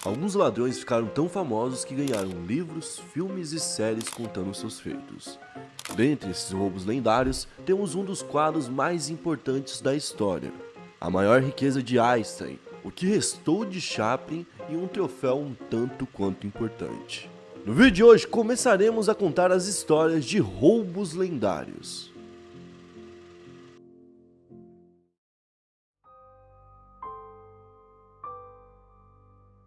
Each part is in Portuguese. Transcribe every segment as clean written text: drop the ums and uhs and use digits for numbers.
Alguns ladrões ficaram tão famosos que ganharam livros, filmes e séries contando seus feitos. Dentre esses roubos lendários, temos um dos quadros mais importantes da história, a maior riqueza de Einstein, o que restou de Chaplin e um troféu um tanto quanto importante. No vídeo de hoje começaremos a contar as histórias de roubos lendários.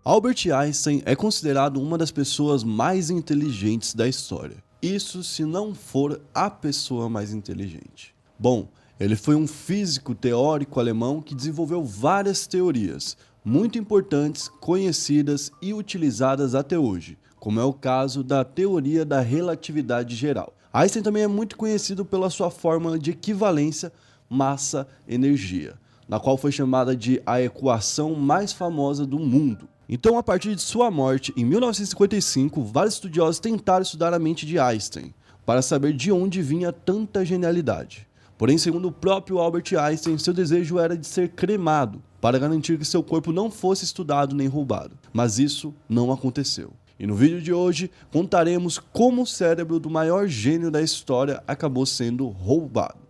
Albert Einstein é considerado uma das pessoas mais inteligentes da história. Isso se não for a pessoa mais inteligente. Bom, ele foi um físico teórico alemão que desenvolveu várias teorias, muito importantes, conhecidas e utilizadas até hoje, como é o caso da teoria da relatividade geral. Einstein também é muito conhecido pela sua fórmula de equivalência massa-energia, na qual foi chamada de a equação mais famosa do mundo. Então, a partir de sua morte, em 1955, vários estudiosos tentaram estudar a mente de Einstein, para saber de onde vinha tanta genialidade. Porém, segundo o próprio Albert Einstein, seu desejo era de ser cremado, para garantir que seu corpo não fosse estudado nem roubado. Mas isso não aconteceu. E no vídeo de hoje, contaremos como o cérebro do maior gênio da história acabou sendo roubado.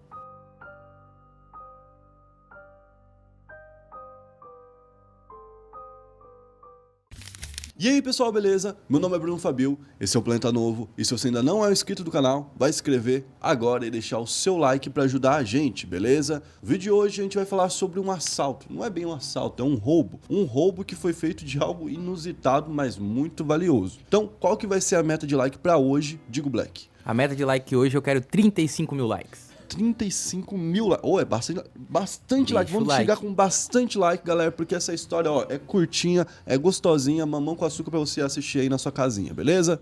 E aí pessoal, beleza? Meu nome é Bruno Fabio, esse é o Planeta Novo, e se você ainda não é inscrito do canal, vai se inscrever agora e deixar o seu like para ajudar a gente, beleza? No vídeo de hoje a gente vai falar sobre um assalto, não é bem um assalto, é um roubo que foi feito de algo inusitado, mas muito valioso. Então, qual que vai ser a meta de like para hoje, Digo Black? A meta de like hoje eu quero 35 mil likes. 35 mil likes. Oh, é bastante like. Vamos chegar com bastante like, galera, porque essa história, ó, é curtinha, é gostosinha, mamão com açúcar pra você assistir aí na sua casinha, beleza?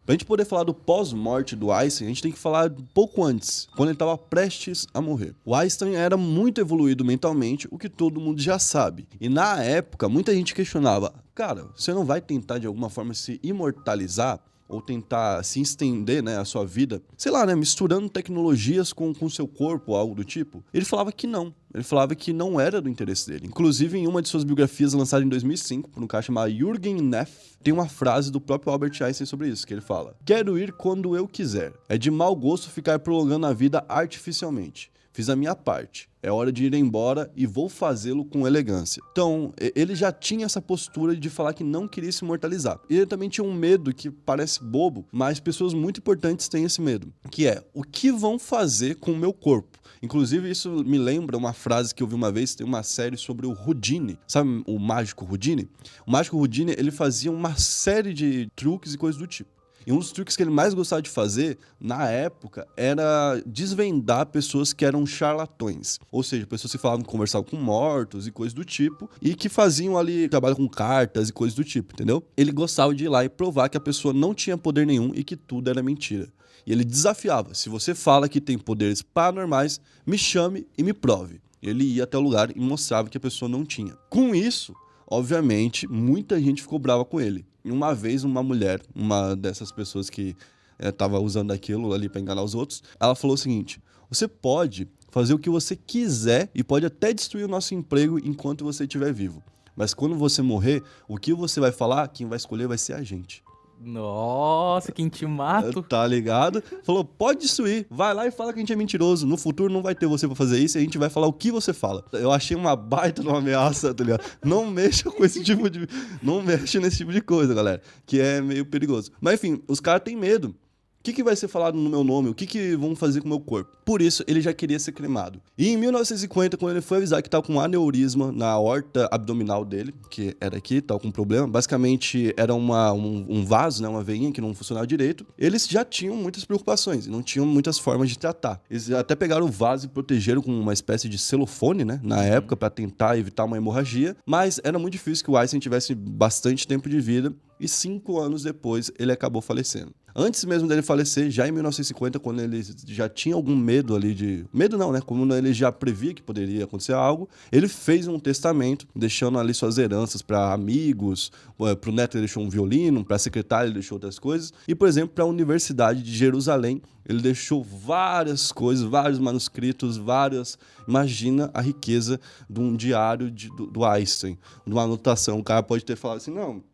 Pra gente poder falar do pós-morte do Einstein, a gente tem que falar um pouco antes, quando ele estava prestes a morrer. O Einstein era muito evoluído mentalmente, o que todo mundo já sabe. E na época, muita gente questionava, cara, você não vai tentar de alguma forma se imortalizar? Ou tentar se estender, né, a sua vida, sei lá, né, misturando tecnologias com seu corpo, algo do tipo. Ele falava que não. Ele falava que não era do interesse dele. Inclusive, em uma de suas biografias lançada em 2005, por um cara chamado Jürgen Neff, tem uma frase do próprio Albert Einstein sobre isso, que ele fala: "Quero ir quando eu quiser. É de mau gosto ficar prolongando a vida artificialmente. Fiz a minha parte. É hora de ir embora e vou fazê-lo com elegância." Então, ele já tinha essa postura de falar que não queria se imortalizar. Ele também tinha um medo que parece bobo, mas pessoas muito importantes têm esse medo, que é: o que vão fazer com o meu corpo? Inclusive, isso me lembra uma frase que eu vi uma vez, tem uma série sobre o Houdini. Sabe o mágico Houdini? O mágico Houdini, ele fazia uma série de truques e coisas do tipo. E um dos truques que ele mais gostava de fazer, na época, era desvendar pessoas que eram charlatões. Ou seja, pessoas que falavam que conversavam com mortos e coisas do tipo, e que faziam ali trabalho com cartas e coisas do tipo, entendeu? Ele gostava de ir lá e provar que a pessoa não tinha poder nenhum e que tudo era mentira. E ele desafiava: se você fala que tem poderes paranormais, me chame e me prove. Ele ia até o lugar e mostrava que a pessoa não tinha. Com isso, obviamente, muita gente ficou brava com ele. E uma vez, uma mulher, uma dessas pessoas que estava usando aquilo ali para enganar os outros, ela falou o seguinte: você pode fazer o que você quiser e pode até destruir o nosso emprego enquanto você estiver vivo. Mas quando você morrer, o que você vai falar, quem vai escolher vai ser a gente. Nossa, que intimato. Tá ligado? Falou: pode destruir, vai lá e fala que a gente é mentiroso. No futuro não vai ter você pra fazer isso e a gente vai falar o que você fala. Eu achei uma baita de uma ameaça, tá ligado? Não mexa com esse tipo de... Não mexa nesse tipo de coisa, galera, que é meio perigoso. Mas enfim, os caras têm medo. O que vai ser falado no meu nome? O que vão fazer com o meu corpo? Por isso, ele já queria ser cremado. E em 1950, quando ele foi avisar que estava com um aneurisma na aorta abdominal dele, que era aqui, estava com um problema, basicamente era um vaso, né, uma veinha que não funcionava direito, eles já tinham muitas preocupações e não tinham muitas formas de tratar. Eles até pegaram o vaso e protegeram com uma espécie de celofane, né, na época, para tentar evitar uma hemorragia, mas era muito difícil que o Einstein tivesse bastante tempo de vida e 5 anos depois ele acabou falecendo. Antes mesmo dele falecer, já em 1950, quando ele já tinha algum medo ali de... Medo não, né? Quando ele já previa que poderia acontecer algo, ele fez um testamento, deixando ali suas heranças para amigos, para o neto ele deixou um violino, para a secretária ele deixou outras coisas, e, por exemplo, para a Universidade de Jerusalém, ele deixou várias coisas, vários manuscritos, várias... Imagina a riqueza de um diário do Einstein, de uma anotação. O cara pode ter falado assim, não...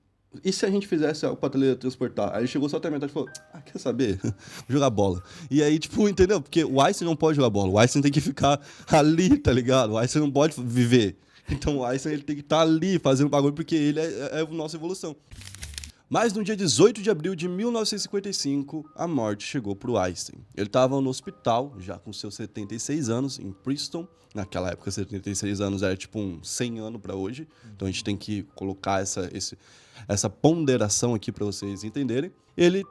E se a gente fizesse algo pra teletransportar? Aí ele chegou só até a metade e falou, quer saber? Vou jogar bola. E aí, tipo, entendeu? Porque o Einstein não pode jogar bola. O Einstein tem que ficar ali, tá ligado? O Einstein não pode viver. Então o Einstein ele tem que estar ali fazendo bagulho porque ele é a nossa evolução. Mas no dia 18 de abril de 1955, a morte chegou pro Einstein. Ele estava no hospital, já com seus 76 anos, em Princeton. Naquela época, 76 anos era tipo um 100 anos para hoje. Então a gente tem que colocar essa ponderação aqui para vocês entenderem. Ele,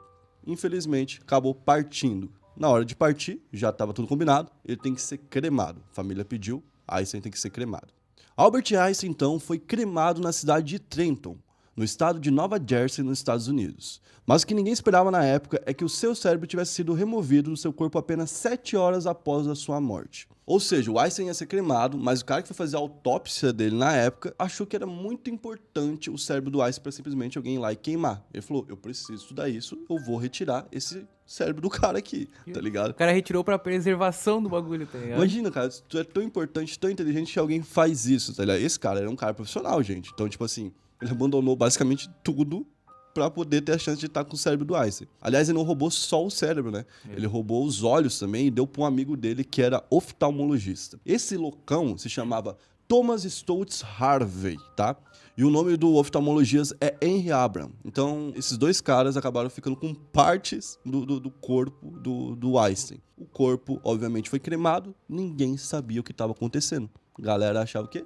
infelizmente, acabou partindo. Na hora de partir, já estava tudo combinado, ele tem que ser cremado. A família pediu, Einstein tem que ser cremado. Albert Einstein, então, foi cremado na cidade de Trenton, no estado de Nova Jersey, nos Estados Unidos. Mas o que ninguém esperava na época é que o seu cérebro tivesse sido removido do seu corpo apenas 7 horas após a sua morte. Ou seja, o Einstein ia ser cremado, mas o cara que foi fazer a autópsia dele na época achou que era muito importante o cérebro do Einstein para simplesmente alguém ir lá e queimar. Ele falou, eu preciso estudar isso, eu vou retirar esse cérebro do cara aqui, tá ligado? O cara retirou pra preservação do bagulho, tá ligado? Imagina, cara, tu é tão importante, tão inteligente que alguém faz isso, tá ligado? Esse cara era um cara profissional, gente. Então, tipo assim, ele abandonou basicamente tudo pra poder ter a chance de estar com o cérebro do Einstein. Aliás, ele não roubou só o cérebro, né? Ele roubou os olhos também e deu pra um amigo dele que era oftalmologista. Esse loucão se chamava Thomas Stotz Harvey, tá? E o nome do oftalmologista é Henry Abram. Então, esses dois caras acabaram ficando com partes do corpo do Einstein. O corpo, obviamente, foi cremado, ninguém sabia o que estava acontecendo. A galera achava que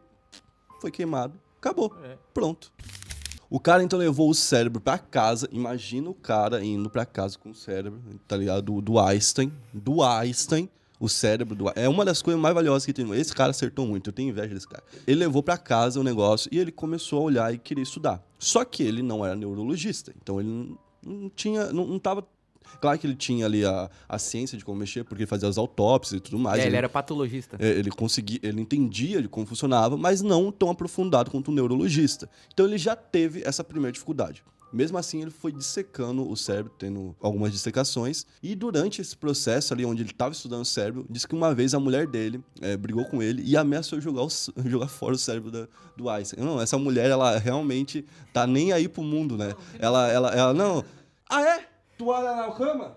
foi queimado, acabou, pronto. O cara, então, levou o cérebro pra casa. Imagina o cara indo pra casa com o cérebro, tá ligado? Do Einstein. O cérebro é uma das coisas mais valiosas que tem. Esse cara acertou muito, eu tenho inveja desse cara. Ele levou pra casa o negócio e ele começou a olhar e queria estudar. Só que ele não era neurologista, então ele não tava... Claro que ele tinha ali a ciência de como mexer, porque ele fazia as autópsias e tudo mais. Ele era patologista. Ele entendia de como funcionava, mas não tão aprofundado quanto um neurologista. Então ele já teve essa primeira dificuldade. Mesmo assim, ele foi dissecando o cérebro, tendo algumas dissecações. E durante esse processo ali, onde ele estava estudando o cérebro, disse que uma vez a mulher dele brigou com ele e ameaçou jogar fora o cérebro do Einstein. Não, essa mulher, ela realmente tá nem aí pro mundo, né? Ela não... Ah, é? Toalha na cama?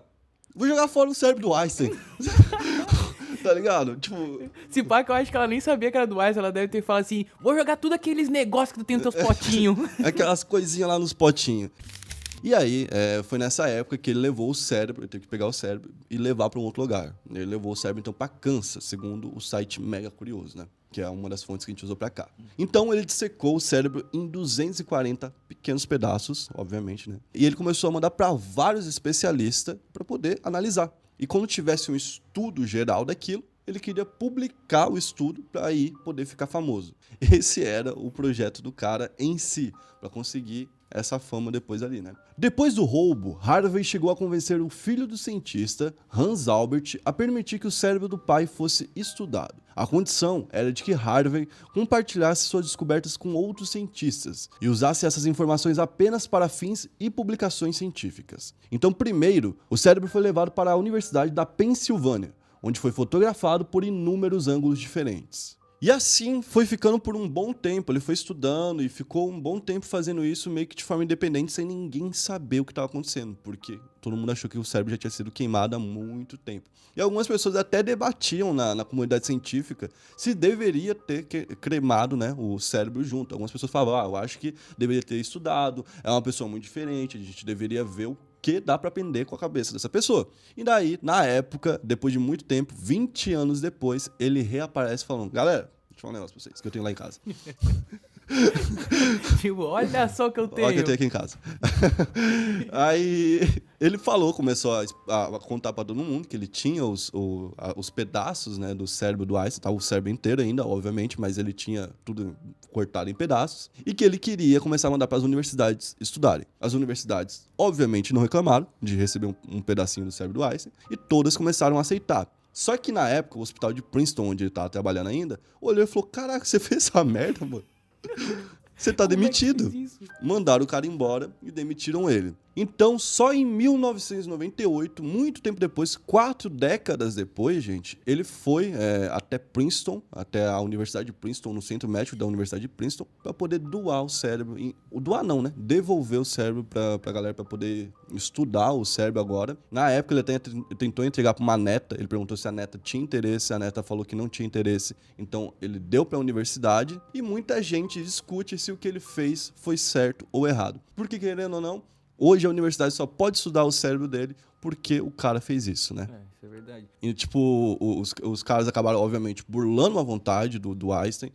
Vou jogar fora o cérebro do Einstein. Tá ligado? Tipo... Se pá, que eu acho que ela nem sabia que era do Einstein, ela deve ter falado assim, vou jogar tudo aqueles negócios que tu tem nos teus potinhos. Aquelas coisinhas lá nos potinhos. E aí, foi nessa época que ele levou o cérebro, ele teve que pegar o cérebro e levar para um outro lugar. Ele levou o cérebro, então, para Kansas, segundo o site Mega Curioso, né? Que é uma das fontes que a gente usou para cá. Então, ele dissecou o cérebro em 240 pequenos pedaços, obviamente, né? E ele começou a mandar para vários especialistas para poder analisar. E quando tivesse um estudo geral daquilo, ele queria publicar o estudo para aí poder ficar famoso. Esse era o projeto do cara em si, para conseguir essa fama depois ali, né? Depois do roubo, Harvey chegou a convencer o filho do cientista, Hans Albert, a permitir que o cérebro do pai fosse estudado. A condição era de que Harvey compartilhasse suas descobertas com outros cientistas e usasse essas informações apenas para fins e publicações científicas. Então, primeiro, o cérebro foi levado para a Universidade da Pensilvânia, onde foi fotografado por inúmeros ângulos diferentes. E assim foi ficando por um bom tempo, ele foi estudando e ficou um bom tempo fazendo isso meio que de forma independente, sem ninguém saber o que estava acontecendo, porque todo mundo achou que o cérebro já tinha sido queimado há muito tempo. E algumas pessoas até debatiam na comunidade científica se deveria ter cremado, né, o cérebro junto. Algumas pessoas falavam, eu acho que deveria ter estudado, é uma pessoa muito diferente, a gente deveria ver o que dá pra aprender com a cabeça dessa pessoa. E daí, na época, depois de muito tempo, 20 anos depois, ele reaparece falando, galera, deixa eu falar um negócio pra vocês, que eu tenho lá em casa. Tipo, olha só o que eu tenho. Olha o que eu tenho aqui em casa. Aí ele começou a contar pra todo mundo que ele tinha os pedaços, né, do cérebro do Einstein, tava o cérebro inteiro ainda, obviamente, mas ele tinha tudo cortado em pedaços, e que ele queria começar a mandar para as universidades estudarem. As universidades, obviamente, não reclamaram de receber um pedacinho do cérebro do Einstein, e todas começaram a aceitar. Só que na época, o hospital de Princeton, onde ele tava trabalhando ainda, olhou e falou: caraca, você fez essa merda, mano? Você tá demitido. Mandaram o cara embora e demitiram ele. Então, só em 1998, muito tempo depois, 4 décadas depois, gente, ele foi até Princeton, até a Universidade de Princeton, no centro médico da Universidade de Princeton, para poder doar o cérebro. Doar não, né? Devolver o cérebro pra galera, para poder estudar o cérebro agora. Na época, ele até tentou entregar pra uma neta. Ele perguntou se a neta tinha interesse, a neta falou que não tinha interesse. Então, ele deu pra universidade e muita gente discute se o que ele fez foi certo ou errado. Porque, querendo ou não, hoje a universidade só pode estudar o cérebro dele porque o cara fez isso, né? Isso é verdade. E, tipo, os caras acabaram, obviamente, burlando a vontade do Einstein.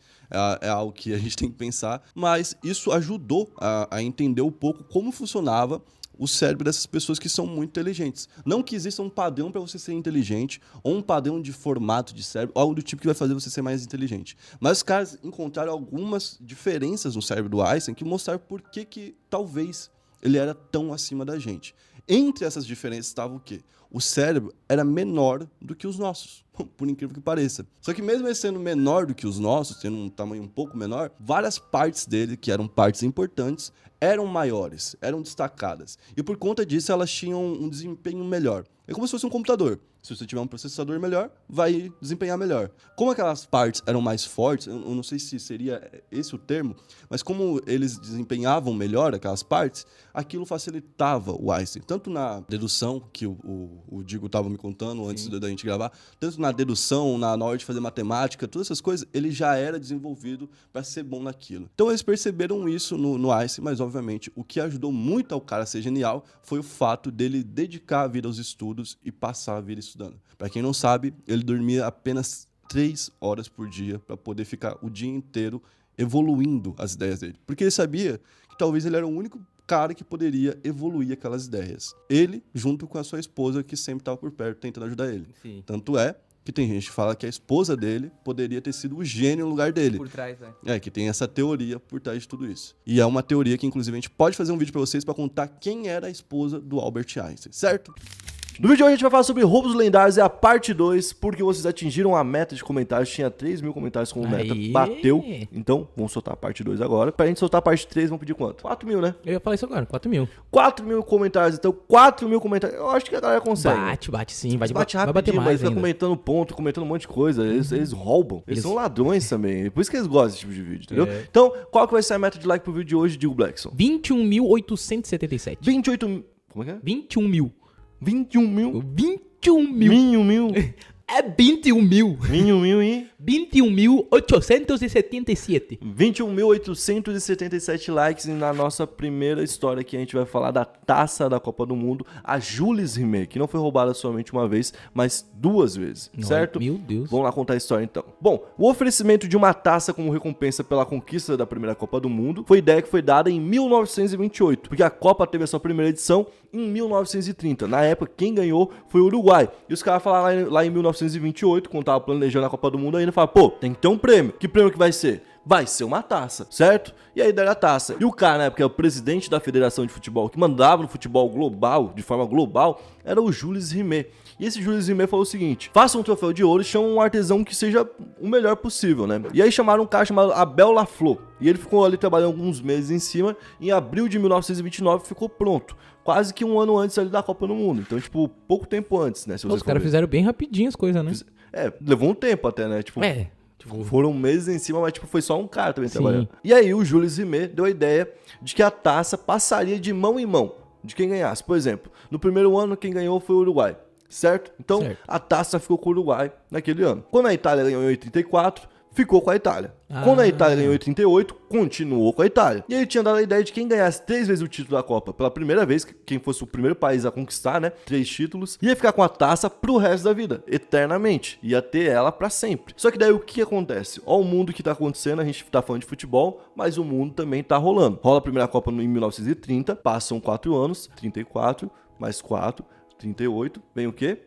É algo que a gente tem que pensar. Mas isso ajudou a entender um pouco como funcionava o cérebro dessas pessoas que são muito inteligentes. Não que exista um padrão para você ser inteligente, ou um padrão de formato de cérebro, algo do tipo que vai fazer você ser mais inteligente. Mas os caras encontraram algumas diferenças no cérebro do Einstein que mostraram por que talvez ele era tão acima da gente. Entre essas diferenças estava o quê? O cérebro era menor do que os nossos, por incrível que pareça. Só que mesmo ele sendo menor do que os nossos, tendo um tamanho um pouco menor, várias partes dele, que eram partes importantes, eram maiores, eram destacadas. E por conta disso, elas tinham um desempenho melhor. É como se fosse um computador. Se você tiver um processador melhor, vai desempenhar melhor. Como aquelas partes eram mais fortes, eu não sei se seria esse o termo, mas como eles desempenhavam melhor aquelas partes, aquilo facilitava o Einstein. Tanto na dedução, que o Digo estava me contando antes da gente gravar, tanto na dedução, na hora de fazer matemática, todas essas coisas, ele já era desenvolvido para ser bom naquilo. Então eles perceberam isso no Einstein, mas obviamente o que ajudou muito ao cara a ser genial foi o fato dele dedicar a vida aos estudos e passar a vida estudando. Para quem não sabe, ele dormia apenas 3 horas por dia para poder ficar o dia inteiro evoluindo as ideias dele. Porque ele sabia que talvez ele era o único cara que poderia evoluir aquelas ideias. Ele, junto com a sua esposa, que sempre estava por perto tentando ajudar ele. Sim. Tanto é que tem gente que fala que a esposa dele poderia ter sido o gênio no lugar dele. Por trás, que tem essa teoria por trás de tudo isso. E é uma teoria que, inclusive, a gente pode fazer um vídeo para vocês para contar quem era a esposa do Albert Einstein, certo? No vídeo de hoje a gente vai falar sobre roubos lendários, é a parte 2, porque vocês atingiram a meta de comentários, tinha 3.000 comentários como meta, bateu, então vamos soltar a parte 2 agora. Pra gente soltar a parte 3, vamos pedir quanto? 4.000, né? Eu ia falar isso agora, 4.000. 4.000 comentários, então 4.000 comentários, eu acho que a galera consegue. Bate sim, vai bate bater rapidinho, mais mas vai ainda. comentando ponto, comentando um monte de coisa, eles roubam, eles são ladrões também, por isso que eles gostam desse tipo de vídeo, entendeu? Então, qual que vai ser a meta de like pro vídeo de hoje, Digo Blackson? 21.877. 28 como é que é? 21 mil. 21 mil? 21 mil. 21 mil? É 21 mil. 21 mil e... 21.877. 21.877 likes na nossa primeira história que a gente vai falar da taça da Copa do Mundo, a Jules Rimet, que não foi roubada somente uma vez, mas 2 vezes, certo? Meu Deus. Vamos lá contar a história então. Bom, o oferecimento de uma taça como recompensa pela conquista da primeira Copa do Mundo foi ideia que foi dada em 1928, porque a Copa teve a sua primeira edição em 1930. Na época, quem ganhou foi o Uruguai. E os caras falaram lá em 1928, quando tava planejando a Copa do Mundo ainda, falaram, pô, tem que ter um prêmio. Que prêmio que vai ser? Vai ser uma taça, certo? E aí deram a taça. E o cara, na época, o presidente da Federação de Futebol, que mandava no futebol global, de forma global, era o Jules Rimet. E esse Jules Rimet falou o seguinte: faça um troféu de ouro e chama um artesão que seja o melhor possível, né? E aí chamaram um cara chamado Abel Lafleur. E ele ficou ali trabalhando alguns meses em cima. Em abril de 1929 ficou pronto. Quase que um ano antes ali da Copa do Mundo. Então, tipo, pouco tempo antes, né? Se Os caras fizeram bem rapidinho as coisas, né? Levou um tempo até, né? Tipo, foram meses em cima, mas tipo, foi só um cara também trabalhando. E aí o Jules Rimet deu a ideia de que a taça passaria de mão em mão de quem ganhasse. Por exemplo, no primeiro ano quem ganhou foi o Uruguai, certo? Então a taça ficou com o Uruguai naquele ano. Quando a Itália ganhou em 84, ficou com a Itália. Quando a Itália ganhou em 38, continuou com a Itália. E ele tinha dado a ideia de quem ganhasse 3 vezes o título da Copa pela primeira vez, quem fosse o primeiro país a conquistar, né, 3 títulos, ia ficar com a taça pro resto da vida, eternamente. Ia ter ela pra sempre. Só que daí o que acontece? Ó o mundo que tá acontecendo, a gente tá falando de futebol, mas o mundo também tá rolando. Rola a primeira Copa em 1930, passam 4 anos, 34, mais 4, 38, vem o quê?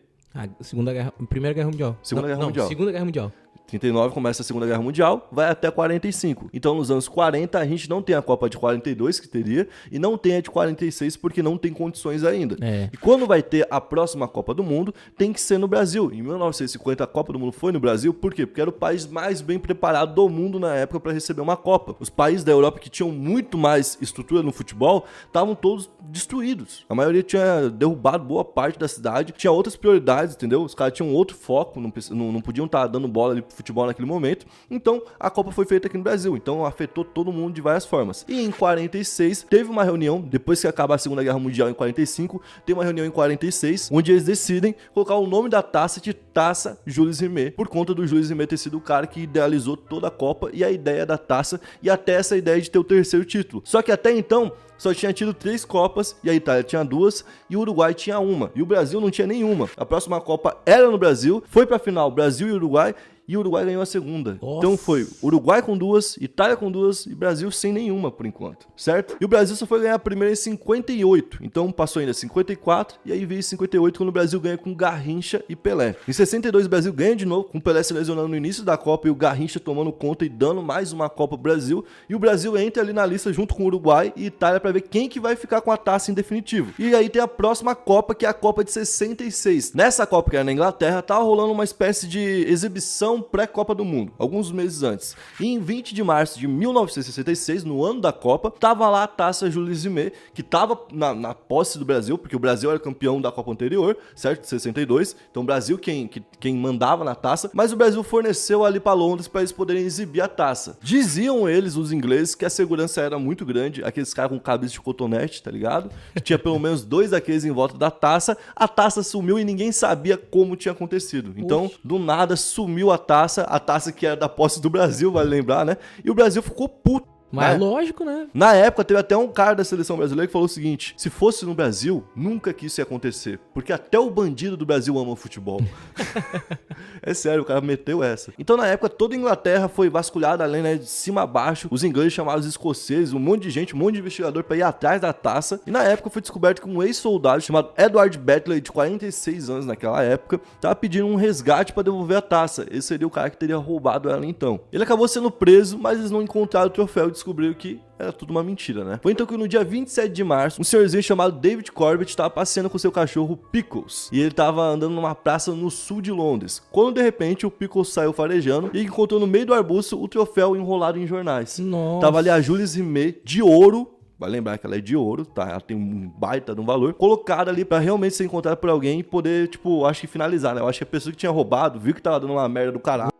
Primeira Guerra Mundial. Segunda Guerra Mundial. Segunda Guerra Mundial. 39 começa a Segunda Guerra Mundial, vai até 45. Então, nos anos 40, a gente não tem a Copa de 42, que teria, e não tem a de 46, porque não tem condições ainda. E quando vai ter a próxima Copa do Mundo, tem que ser no Brasil. Em 1950, a Copa do Mundo foi no Brasil, por quê? Porque era o país mais bem preparado do mundo na época para receber uma Copa. Os países da Europa que tinham muito mais estrutura no futebol, estavam todos destruídos. A maioria tinha derrubado boa parte da cidade, tinha outras prioridades, entendeu? Os caras tinham outro foco, não podiam estar dando bola ali pro futebol naquele momento. Então, a Copa foi feita aqui no Brasil. Então, afetou todo mundo de várias formas. E em 46, teve uma reunião, depois que acaba a Segunda Guerra Mundial em 45, tem uma reunião em 46, onde eles decidem colocar o nome da taça de Taça Jules Rimet, por conta do Jules Rimet ter sido o cara que idealizou toda a Copa e a ideia da taça, e até essa ideia de ter o terceiro título. Só que até então, só tinha tido 3 Copas, e a Itália tinha 2, e o Uruguai tinha 1, e o Brasil não tinha nenhuma. A próxima Copa era no Brasil, foi pra final Brasil e Uruguai, e o Uruguai ganhou a segunda. Nossa. Então foi Uruguai com 2, Itália com 2 e Brasil sem nenhuma por enquanto, certo? E o Brasil só foi ganhar a primeira em 58, então passou ainda 54 e aí veio 58 quando o Brasil ganha com Garrincha e Pelé. Em 62 o Brasil ganha de novo, com o Pelé se lesionando no início da Copa e o Garrincha tomando conta e dando mais uma Copa pro Brasil, e o Brasil entra ali na lista junto com o Uruguai e Itália para ver quem que vai ficar com a taça em definitivo. E aí tem a próxima Copa, que é a Copa de 66. Nessa Copa, que era na Inglaterra, tava rolando uma espécie de exibição pré-Copa do Mundo, alguns meses antes. E em 20 de março de 1966, no ano da Copa, tava lá a taça Jules Rimet, que tava na posse do Brasil, porque o Brasil era campeão da Copa anterior, certo? De 62. Então o Brasil quem mandava na taça, mas o Brasil forneceu ali para Londres para eles poderem exibir a taça. Diziam eles, os ingleses, que a segurança era muito grande, aqueles caras com cabeça de cotonete, tá ligado? Tinha pelo menos 2 daqueles em volta da taça, a taça sumiu e ninguém sabia como tinha acontecido. Então, do nada, sumiu a taça que era da posse do Brasil, vale lembrar, né? E o Brasil ficou puto. Mas lógico, né? Na época, teve até um cara da seleção brasileira que falou o seguinte: se fosse no Brasil, nunca que isso ia acontecer, porque até o bandido do Brasil ama o futebol. É sério, o cara meteu essa. Então, na época, toda a Inglaterra foi vasculhada além, né, de cima a baixo. Os ingleses chamaram os escoceses, um monte de gente, um monte de investigador pra ir atrás da taça. E na época foi descoberto que um ex-soldado chamado Edward Batley, de 46 anos naquela época, tava pedindo um resgate pra devolver a taça. Esse seria o cara que teria roubado ela então. Ele acabou sendo preso, mas eles não encontraram o troféu e descobriram que era tudo uma mentira, né? Foi então que no dia 27 de março, um senhorzinho chamado David Corbett estava passeando com seu cachorro Pickles. E ele tava andando numa praça no sul de Londres, quando de repente o Pickles saiu farejando e encontrou no meio do arbusto o troféu enrolado em jornais. Nossa. Tava ali a Jules Rimet de ouro. Vai lembrar que ela é de ouro, tá? Ela tem um baita de um valor. Colocada ali pra realmente ser encontrada por alguém e poder, tipo, acho que finalizar, né? Eu acho que a pessoa que tinha roubado viu que tava dando uma merda do caralho.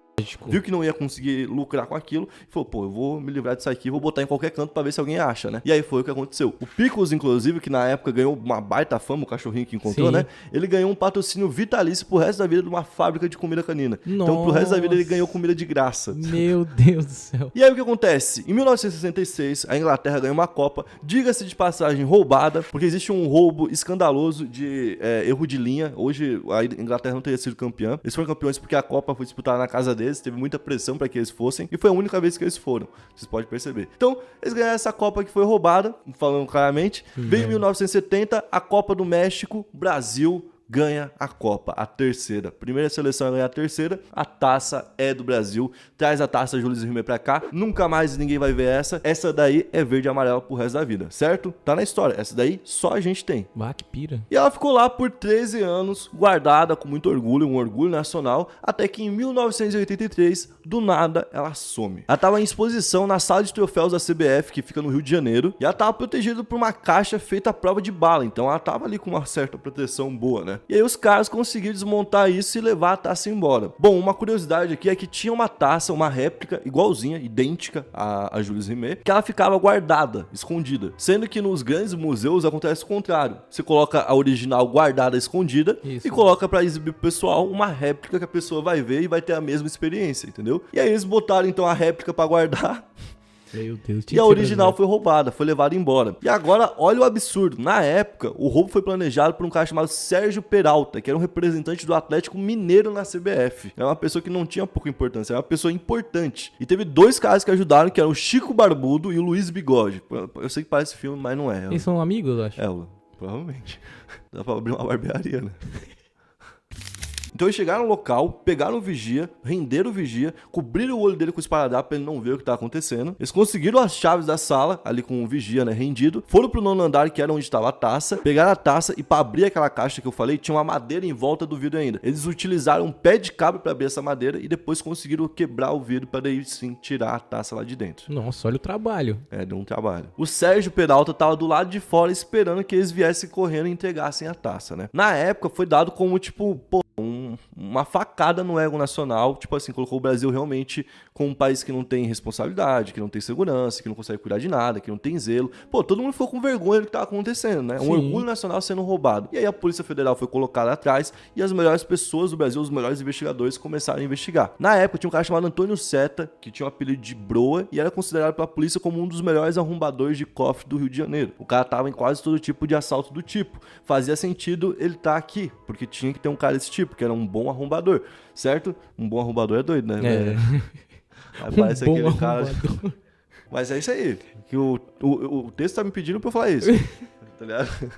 Viu que não ia conseguir lucrar com aquilo e falou, pô, eu vou me livrar disso aqui, vou botar em qualquer canto pra ver se alguém acha, né? E aí foi o que aconteceu. O Pickles, inclusive, que na época ganhou uma baita fama, o cachorrinho que encontrou, Sim. né? Ele ganhou um patrocínio vitalício pro resto da vida de uma fábrica de comida canina. Então, pro resto da vida, ele ganhou comida de graça. Meu Deus do céu. E aí o que acontece? Em 1966, a Inglaterra ganhou uma Copa, diga-se de passagem, roubada, porque existe um roubo escandaloso de erro de linha. Hoje, a Inglaterra não teria sido campeã. Eles foram campeões porque a Copa foi disputada na casa deles, teve muita pressão para que eles fossem, e foi a única vez que eles foram, vocês podem perceber. Então, eles ganharam essa Copa que foi roubada, falando claramente. Veio em 1970, a Copa do México, Brasil ganha a Copa, a terceira. Primeira seleção a ganhar a terceira, a taça é do Brasil. Traz a taça Jules Rimet pra cá, nunca mais ninguém vai ver essa. Essa daí é verde e amarela pro resto da vida, certo? Tá na história, essa daí só a gente tem. Bah, que pira. E ela ficou lá por 13 anos, guardada com muito orgulho, um orgulho nacional, até que em 1983, do nada, ela some. Ela tava em exposição na sala de troféus da CBF, que fica no Rio de Janeiro, e ela tava protegida por uma caixa feita à prova de bala, então ela tava ali com uma certa proteção boa, né? E aí os caras conseguiram desmontar isso e levar a taça embora. Bom, uma curiosidade aqui é que tinha uma taça, uma réplica igualzinha, idêntica à Jules Rimet, que ela ficava guardada, escondida. Sendo que nos grandes museus acontece o contrário. Você coloca a original guardada, escondida, Isso. e coloca pra exibir pro pessoal uma réplica que a pessoa vai ver e vai ter a mesma experiência, entendeu? E aí eles botaram então a réplica pra guardar. Meu Deus, E a original foi roubada, foi levada embora. E agora, olha o absurdo. Na época, o roubo foi planejado por um cara chamado Sérgio Peralta, que era um representante do Atlético Mineiro na CBF. Era uma pessoa que não tinha pouca importância, era uma pessoa importante. E teve dois caras que ajudaram, que eram o Chico Barbudo e o Luiz Bigode. Eu sei que parece filme, mas não é. Eles são amigos, eu acho. Provavelmente. Dá pra abrir uma barbearia, né? Então eles chegaram no local, pegaram o vigia, renderam o vigia, cobriram o olho dele com o esparadrapo pra ele não ver o que tá acontecendo. Eles conseguiram as chaves da sala, ali com o vigia, né, rendido. Foram pro 9º andar, que era onde estava a taça. Pegaram a taça e pra abrir aquela caixa que eu falei, tinha uma madeira em volta do vidro ainda. Eles utilizaram um pé de cabra pra abrir essa madeira e depois conseguiram quebrar o vidro pra daí sim tirar a taça lá de dentro. Nossa, olha o trabalho. Deu um trabalho. O Sérgio Peralta tava do lado de fora esperando que eles viessem correndo e entregassem a taça, né? Na época foi dado como, tipo, uma facada no ego nacional, tipo assim, colocou o Brasil realmente como um país que não tem responsabilidade, que não tem segurança, que não consegue cuidar de nada, que não tem zelo. Todo mundo ficou com vergonha do que tava acontecendo, né? Um Sim. orgulho nacional sendo roubado. E aí a Polícia Federal foi colocada atrás e as melhores pessoas do Brasil, os melhores investigadores começaram a investigar. Na época tinha um cara chamado Antônio Seta, que tinha o apelido de Broa e era considerado pela polícia como um dos melhores arrombadores de cofre do Rio de Janeiro. O cara tava em quase todo tipo de assalto do tipo. Fazia sentido ele estar aqui, porque tinha que ter um cara desse tipo, que era um bom arrombador, certo? Um bom arrombador é doido, né? Aí parece bom aquele cara. arrombador. Mas é isso aí. Que o texto tá me pedindo pra eu falar isso. Tá ligado?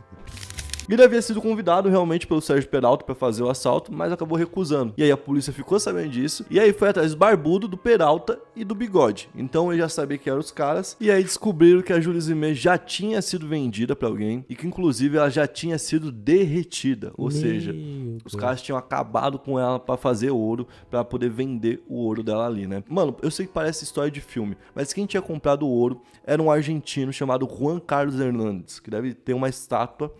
Ele havia sido convidado realmente pelo Sérgio Peralta pra fazer o assalto, mas acabou recusando. E aí a polícia ficou sabendo disso, e aí foi atrás do Barbudo, do Peralta e do Bigode. Então ele já sabia que eram os caras, e aí descobriram que a Jules Rimet já tinha sido vendida pra alguém, e que inclusive ela já tinha sido derretida. Ou seja, os caras tinham acabado com ela pra fazer ouro, pra poder vender o ouro dela ali, né? Mano, eu sei que parece história de filme, mas quem tinha comprado o ouro era um argentino chamado Juan Carlos Hernández, que deve ter uma estátua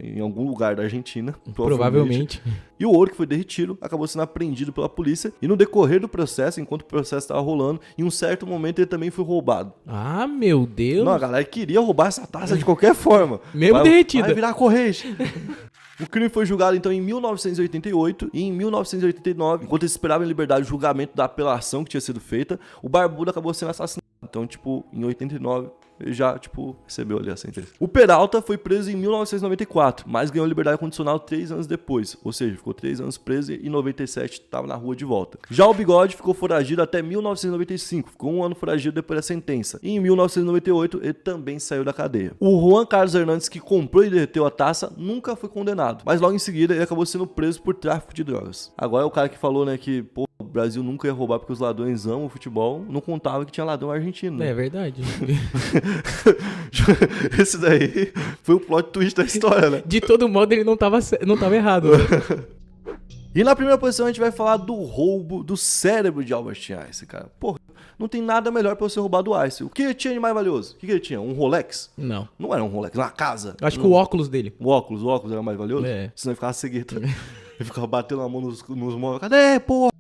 em algum lugar da Argentina, Provavelmente. E o ouro que foi derretido acabou sendo apreendido pela polícia, e no decorrer do processo, enquanto o processo estava rolando, em um certo momento ele também foi roubado. Ah, meu Deus. Não, a galera queria roubar essa taça de qualquer forma. Mesmo derretida. Vai virar corrente. O crime foi julgado então em 1988 e em 1989, enquanto eles esperavam em liberdade o julgamento da apelação que tinha sido feita, o Barbudo acabou sendo assassinado. Então, tipo, em 89, ele já, tipo, recebeu ali a sentença. O Peralta foi preso em 1994, mas ganhou liberdade condicional 3 anos depois. Ou seja, ficou 3 anos preso e em 97 estava na rua de volta. Já o Bigode ficou foragido até 1995, ficou 1 ano foragido depois da sentença. E em 1998, ele também saiu da cadeia. O Juan Carlos Hernandes, que comprou e derreteu a taça, nunca foi condenado. Mas logo em seguida, ele acabou sendo preso por tráfico de drogas. Agora é o cara que falou, né, que, pô, o Brasil nunca ia roubar porque os ladrões amam o futebol, não contava que tinha ladrão argentino, né? É verdade. Esse daí foi o plot twist da história, né? De todo modo, ele não tava errado. Né? E na primeira posição a gente vai falar do roubo do cérebro de Albert Einstein, cara. Porra, não tem nada melhor pra você roubar do Einstein. O que ele tinha de mais valioso? O que ele tinha? Um Rolex? Não. Não era um Rolex, uma casa. Acho que o óculos dele. O óculos era mais valioso? É. Senão ele ficava cegueta. Ele ficava batendo a mão nos móveis. Cadê, porra?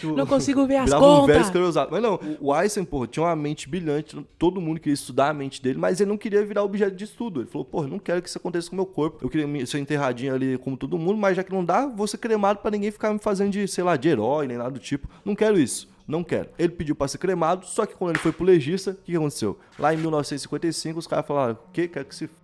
Não consigo ver as Virava um velho contas. esclerosado. Mas não, o Einstein, porra, tinha uma mente brilhante, todo mundo queria estudar a mente dele, mas ele não queria virar objeto de estudo. Ele falou, porra, não quero que isso aconteça com o meu corpo. Eu queria ser enterradinho ali como todo mundo, mas já que não dá, vou ser cremado pra ninguém ficar me fazendo de, sei lá, de herói, nem nada do tipo. Não quero isso. Não quero. Ele pediu pra ser cremado, só que quando ele foi pro legista, o que aconteceu? Lá em 1955, os caras falaram, o que? Quer que se foda?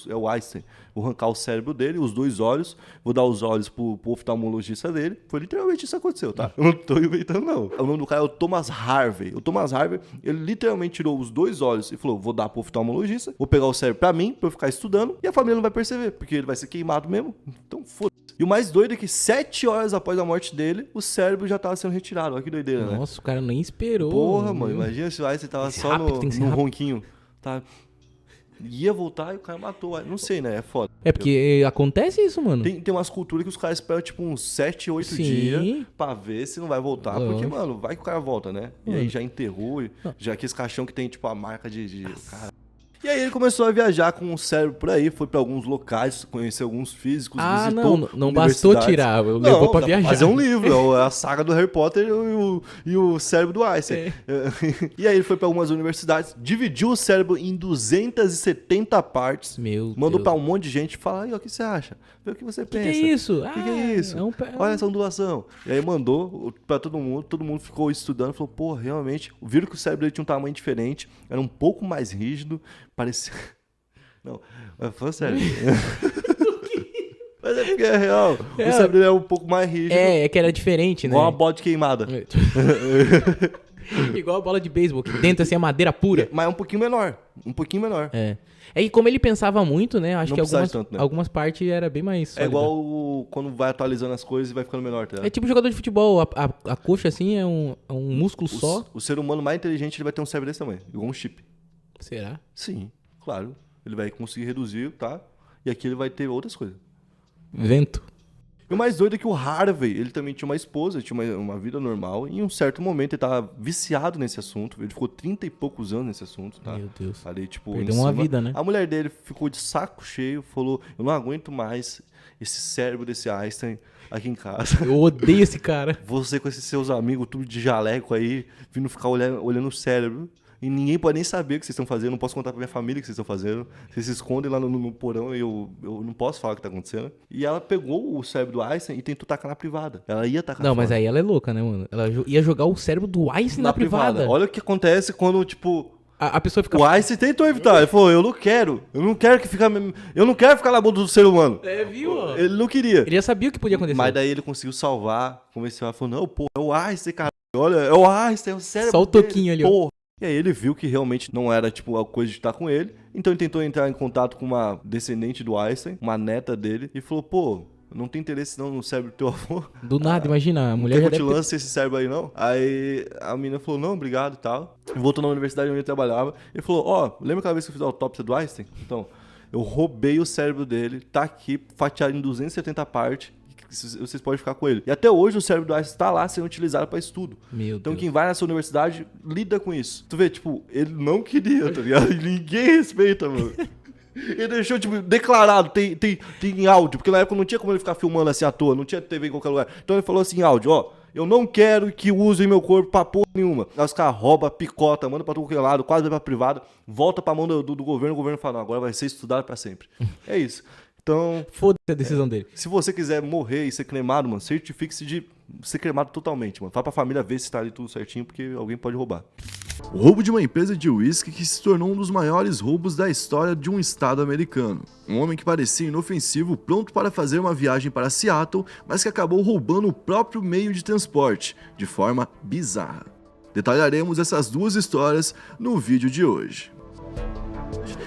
É o Einstein. Vou arrancar o cérebro dele, os 2 olhos, vou dar os olhos pro oftalmologista dele. Foi literalmente isso que aconteceu, tá? Eu não tô inventando, não. O nome do cara é o Thomas Harvey. O Thomas Harvey, ele literalmente tirou os 2 olhos e falou, vou dar pro oftalmologista, vou pegar o cérebro pra mim, pra eu ficar estudando, e a família não vai perceber, porque ele vai ser queimado mesmo. Então, foda-se. E o mais doido é que 7 horas após a morte dele, o cérebro já tava sendo retirado. Olha que doideira, né? Nossa, o cara nem esperou. Porra, mano, imagina se o Einstein tava só no ronquinho. Tá? Ia voltar e o cara matou. Não sei, né? É foda. É porque acontece isso, mano. Tem umas culturas que os caras esperam tipo uns 7, 8 dias pra ver se não vai voltar. Porque, mano, vai que o cara volta, né? E aí já enterrou. Já aqueles caixão que tem tipo a marca de cara. E aí ele começou a viajar com o cérebro por aí, foi pra alguns locais, conheceu alguns físicos, Ah, visitou não bastou universidades. tirar, levou pra dá viajar. fazer um livro, é a saga do Harry Potter e o cérebro do Einstein. E aí ele foi pra algumas universidades, dividiu o cérebro em 270 partes, Meu mandou Deus. pra um monte de gente, fala aí, ó, o que você acha? Vê o que você pensa. Que é isso? O que é isso? Olha essa ondulação. E aí mandou pra todo mundo ficou estudando, falou, pô, realmente, viram que o cérebro dele tinha um tamanho diferente, era um pouco mais rígido, parecia... Não, mas foi sério. Mas é porque é real. O cérebro dele é um pouco mais rígido. É que era diferente, né? Igual uma bola de queimada. Igual a bola de beisebol, que dentro assim é madeira pura. Mas é um pouquinho menor. Um pouquinho menor. É que como ele pensava muito, né? Acho Não que precisava de tanto, né? algumas partes era bem mais É sólida. igual quando vai atualizando as coisas e vai ficando menor, tá ligado? É tipo jogador de futebol, a coxa assim é um músculo só. O ser humano mais inteligente ele vai ter um cérebro desse tamanho, igual um chip. Será? Sim, claro. Ele vai conseguir reduzir, tá? E aqui ele vai ter outras coisas. Vento. E o mais doido é que o Harvey, ele também tinha uma esposa, tinha uma vida normal, e em um certo momento ele tava viciado nesse assunto, ele ficou 30 e poucos anos nesse assunto, tá? Meu Deus. Ali, tipo, Perdeu em uma cima. vida, né? A mulher dele ficou de saco cheio, falou, eu não aguento mais esse cérebro desse Einstein aqui em casa. Eu odeio esse cara. Você com esses seus amigos, tudo de jaleco aí, vindo ficar olhando o cérebro. E ninguém pode nem saber o que vocês estão fazendo. Eu não posso contar pra minha família o que vocês estão fazendo. Vocês se escondem lá no porão e eu não posso falar o que tá acontecendo. E ela pegou o cérebro do Einstein e tentou tacar na privada. Ela ia tacar Não, mas fora. aí ela é louca, né, mano? Ela ia jogar o cérebro do Einstein na privada. Olha o que acontece quando, tipo... A pessoa fica... O Einstein tentou evitar. Ele falou, eu não quero ficar na bunda do ser humano. É, viu? ó? Ele não queria. Ele já sabia o que podia acontecer. Mas daí ele conseguiu salvar, convenceu ela, falou, não, pô, é o Einstein, cara. Olha, é o Einstein, é o cérebro Só o dele, toquinho ali, ó. porra. E aí ele viu que realmente não era, tipo, a coisa de estar com ele. Então ele tentou entrar em contato com uma descendente do Einstein, uma neta dele, e falou, pô, não tem interesse não no cérebro do teu avô. Do nada, imagina, a mulher Quer já que eu te deve ter... lance esse cérebro aí, não? Aí a menina falou, não, obrigado e tal. Voltou na universidade onde ele trabalhava. Ele falou, ó, lembra aquela vez que eu fiz a autópsia do Einstein? Então, eu roubei o cérebro dele, tá aqui, fatiado em 270 partes. Vocês podem ficar com ele. E até hoje o cérebro do Einstein está lá sendo utilizado para estudo. Meu Então Deus. quem vai nessa universidade lida com isso. Tu vê, tipo, ele não queria, tá ligado? E ninguém respeita, mano. Ele deixou, tipo, declarado, tem áudio, porque na época não tinha como ele ficar filmando assim à toa, não tinha TV em qualquer lugar. Então ele falou assim, áudio, ó, eu não quero que usem meu corpo pra porra nenhuma. Aí os caras roubam, picota, manda pra todo qualquer lado, quase vai pra privada, volta pra mão do governo, o governo fala, não, agora vai ser estudado pra sempre. É isso. Então, Foda-se a decisão dele. se você quiser morrer e ser cremado, mano, certifique-se de ser cremado totalmente, mano. Fala pra família ver se tá ali tudo certinho, porque alguém pode roubar. O roubo de uma empresa de uísque que se tornou um dos maiores roubos da história de um estado americano. Um homem que parecia inofensivo, pronto para fazer uma viagem para Seattle, mas que acabou roubando o próprio meio de transporte, de forma bizarra. Detalharemos essas duas histórias no vídeo de hoje.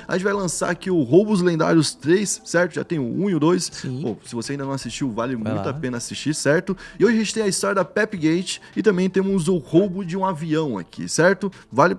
A gente vai lançar aqui o Roubos Lendários 3, certo? Já tem o 1 e o 2. Sim. Pô, se você ainda não assistiu, vale Vai muito lá. a pena assistir, certo? E hoje a gente tem a história da Pepgate e também temos o roubo de um avião aqui, certo? Vale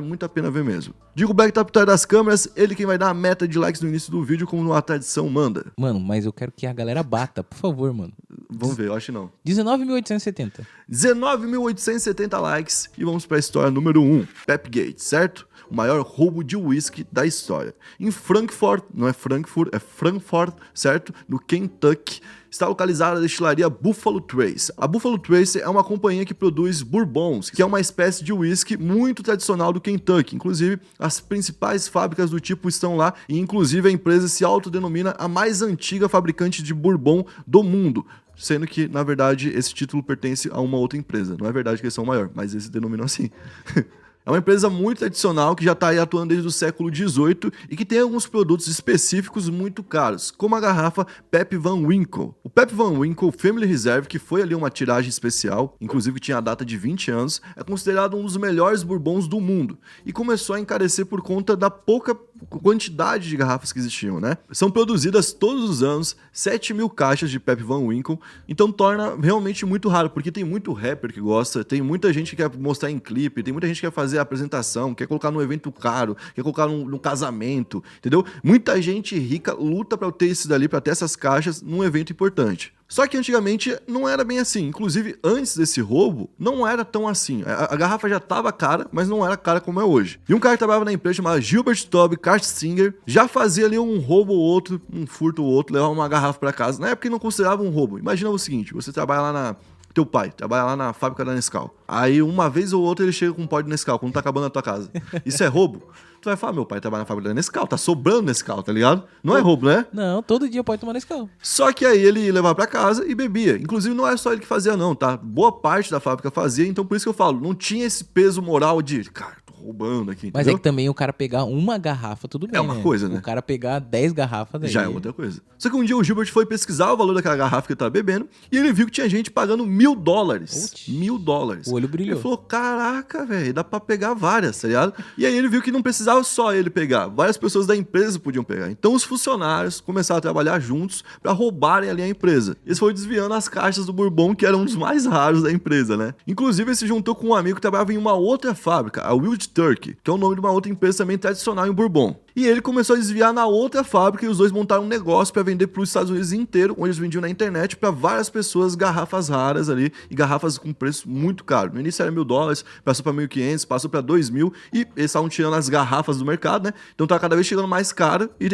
muito a pena ver mesmo. Digo o Black tá por trás das câmeras, ele quem vai dar a meta de likes no início do vídeo, como a tradição manda. Mano, mas eu quero que a galera bata, por favor, mano. Vamos ver, eu acho que não. 19.870. 19.870 likes e vamos para a história número 1, Pepgate, certo? O maior roubo de uísque da história. Em Frankfurt, não é Frankfurt, é Frankfurt, certo? No Kentucky, está localizada a destilaria Buffalo Trace. A Buffalo Trace é uma companhia que produz bourbons, que é uma espécie de uísque muito tradicional do Kentucky. Inclusive, as principais fábricas do tipo estão lá e inclusive a empresa se autodenomina a mais antiga fabricante de bourbon do mundo. Sendo que, na verdade, esse título pertence a uma outra empresa. Não é verdade que eles são maior, mas eles se denominam assim. É uma empresa muito tradicional que já está aí atuando desde o século XVIII e que tem alguns produtos específicos muito caros, como a garrafa Pep Van Winkle. O Pep Van Winkle Family Reserve, que foi ali uma tiragem especial, inclusive que tinha a data de 20 anos, é considerado um dos melhores bourbons do mundo e começou a encarecer por conta da pouca quantidade de garrafas que existiam, né? São produzidas todos os anos 7.000 caixas de Pep Van Winkle, então torna realmente muito raro, porque tem muito rapper que gosta, tem muita gente que quer mostrar em clipe, tem muita gente que quer fazer a apresentação, quer colocar num evento caro, quer colocar num casamento, entendeu? Muita gente rica luta pra ter isso dali, pra ter essas caixas num evento importante. Só que antigamente não era bem assim. Inclusive, antes desse roubo, não era tão assim. A garrafa já tava cara, mas não era cara como é hoje. E um cara que trabalhava na empresa chamado Gilbert Toby Carstinger já fazia ali um roubo ou outro, um furto ou outro, levava uma garrafa pra casa. Na época ele não considerava um roubo. Imagina o seguinte, você trabalha lá na... Teu pai trabalha lá na fábrica da Nescau. Aí uma vez ou outra ele chega com um pó de Nescau, quando tá acabando na tua casa. Isso é roubo? Tu vai falar, meu pai trabalha na fábrica da Nescau, tá sobrando Nescau, tá ligado? Não é roubo, né? Não, todo dia pode tomar Nescau. Só que aí ele levava pra casa e bebia. Inclusive não era só ele que fazia não, tá? Boa parte da fábrica fazia, então por isso que eu falo, não tinha esse peso moral de, cara, tô roubando aqui, Mas entendeu? é que também o cara pegar uma garrafa, tudo bem, uma coisa, né? O cara pegar 10 garrafas daí. Já é outra coisa. Só que um dia o Gilbert foi pesquisar o valor daquela garrafa que ele tava bebendo e ele viu que tinha gente pagando $1.000. Putz. $1.000. O olho brilhou. Ele falou, caraca, velho, dá pra pegar várias, tá ligado? E aí ele viu que não precisava só ele pegar, várias pessoas da empresa podiam pegar. Então os funcionários começaram a trabalhar juntos pra roubarem ali a empresa. Eles foram desviando as caixas do Bourbon, que era um dos mais raros da empresa, né? Inclusive ele se juntou com um amigo que trabalhava em uma outra fábrica, a Wild Turkey, que é o nome de uma outra empresa também tradicional em Bourbon. E ele começou a desviar na outra fábrica e os dois montaram um negócio para vender para os Estados Unidos inteiro, onde eles vendiam na internet para várias pessoas garrafas raras ali e garrafas com preço muito caro. No início era $1.000, passou para 1.500, passou para 2.000 e eles estavam tirando as garrafas do mercado, né? Então tá cada vez chegando mais caro e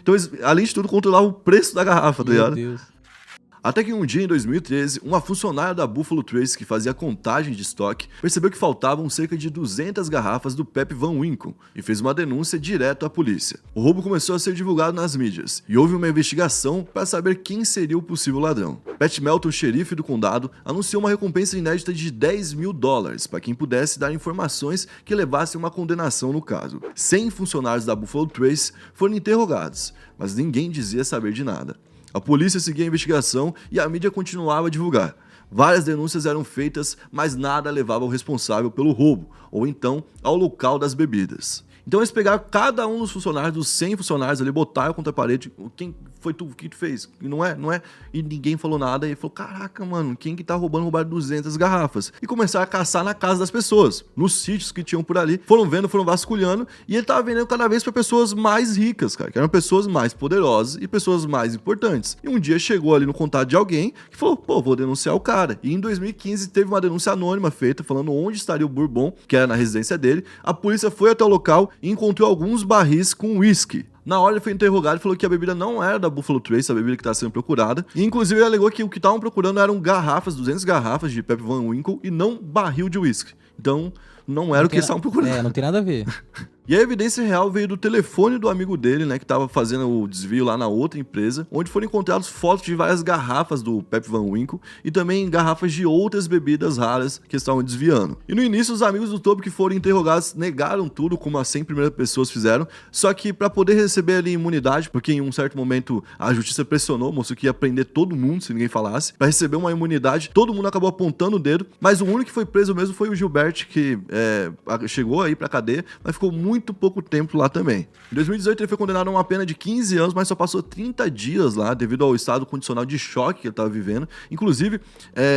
então eles, além de tudo, controlavam o preço da garrafa, tá ligado? Meu Deus. Até que um dia, em 2013, uma funcionária da Buffalo Trace, que fazia contagem de estoque, percebeu que faltavam cerca de 200 garrafas do Pep Van Winkle e fez uma denúncia direto à polícia. O roubo começou a ser divulgado nas mídias e houve uma investigação para saber quem seria o possível ladrão. Pat Melton, xerife do condado, anunciou uma recompensa inédita de $10.000 para quem pudesse dar informações que levassem uma condenação no caso. 100 funcionários da Buffalo Trace foram interrogados, mas ninguém dizia saber de nada. A polícia seguia a investigação e a mídia continuava a divulgar. Várias denúncias eram feitas, mas nada levava ao responsável pelo roubo, ou então ao local das bebidas. Então eles pegaram cada um dos funcionários, dos 100 funcionários ali, botaram contra a parede, quem foi tu, o que tu fez? E não é, e ninguém falou nada, e ele falou, caraca, mano, quem que tá roubando? Roubaram 200 garrafas. E começaram a caçar na casa das pessoas, nos sítios que tinham por ali, foram vendo, foram vasculhando, e ele tava vendendo cada vez para pessoas mais ricas, cara, que eram pessoas mais poderosas e pessoas mais importantes. E um dia chegou ali no contato de alguém, que falou, pô, vou denunciar o cara. E em 2015 teve uma denúncia anônima feita, falando onde estaria o Bourbon, que era na residência dele. A polícia foi até o local e encontrou alguns barris com uísque. Na hora ele foi interrogado e falou que a bebida não era da Buffalo Trace, a bebida que estava sendo procurada. E inclusive ele alegou que o que estavam procurando eram garrafas, 200 garrafas de Pep Van Winkle e não barril de uísque. Então não era o que eles estavam procurando. Não tem nada a ver. E a evidência real veio do telefone do amigo dele, né, que tava fazendo o desvio lá na outra empresa, onde foram encontrados fotos de várias garrafas do Pep Van Winkle e também garrafas de outras bebidas raras que estavam desviando. E no início os amigos do Toby que foram interrogados negaram tudo, como as 100 primeiras pessoas fizeram, só que para poder receber ali imunidade, porque em um certo momento a justiça pressionou, mostrou que ia prender todo mundo se ninguém falasse, para receber uma imunidade, todo mundo acabou apontando o dedo, mas o único que foi preso mesmo foi o Gilbert, que chegou aí pra cadeia, mas ficou muito pouco tempo lá também. Em 2018 ele foi condenado a uma pena de 15 anos, mas só passou 30 dias lá devido ao estado condicional de choque que ele estava vivendo. Inclusive,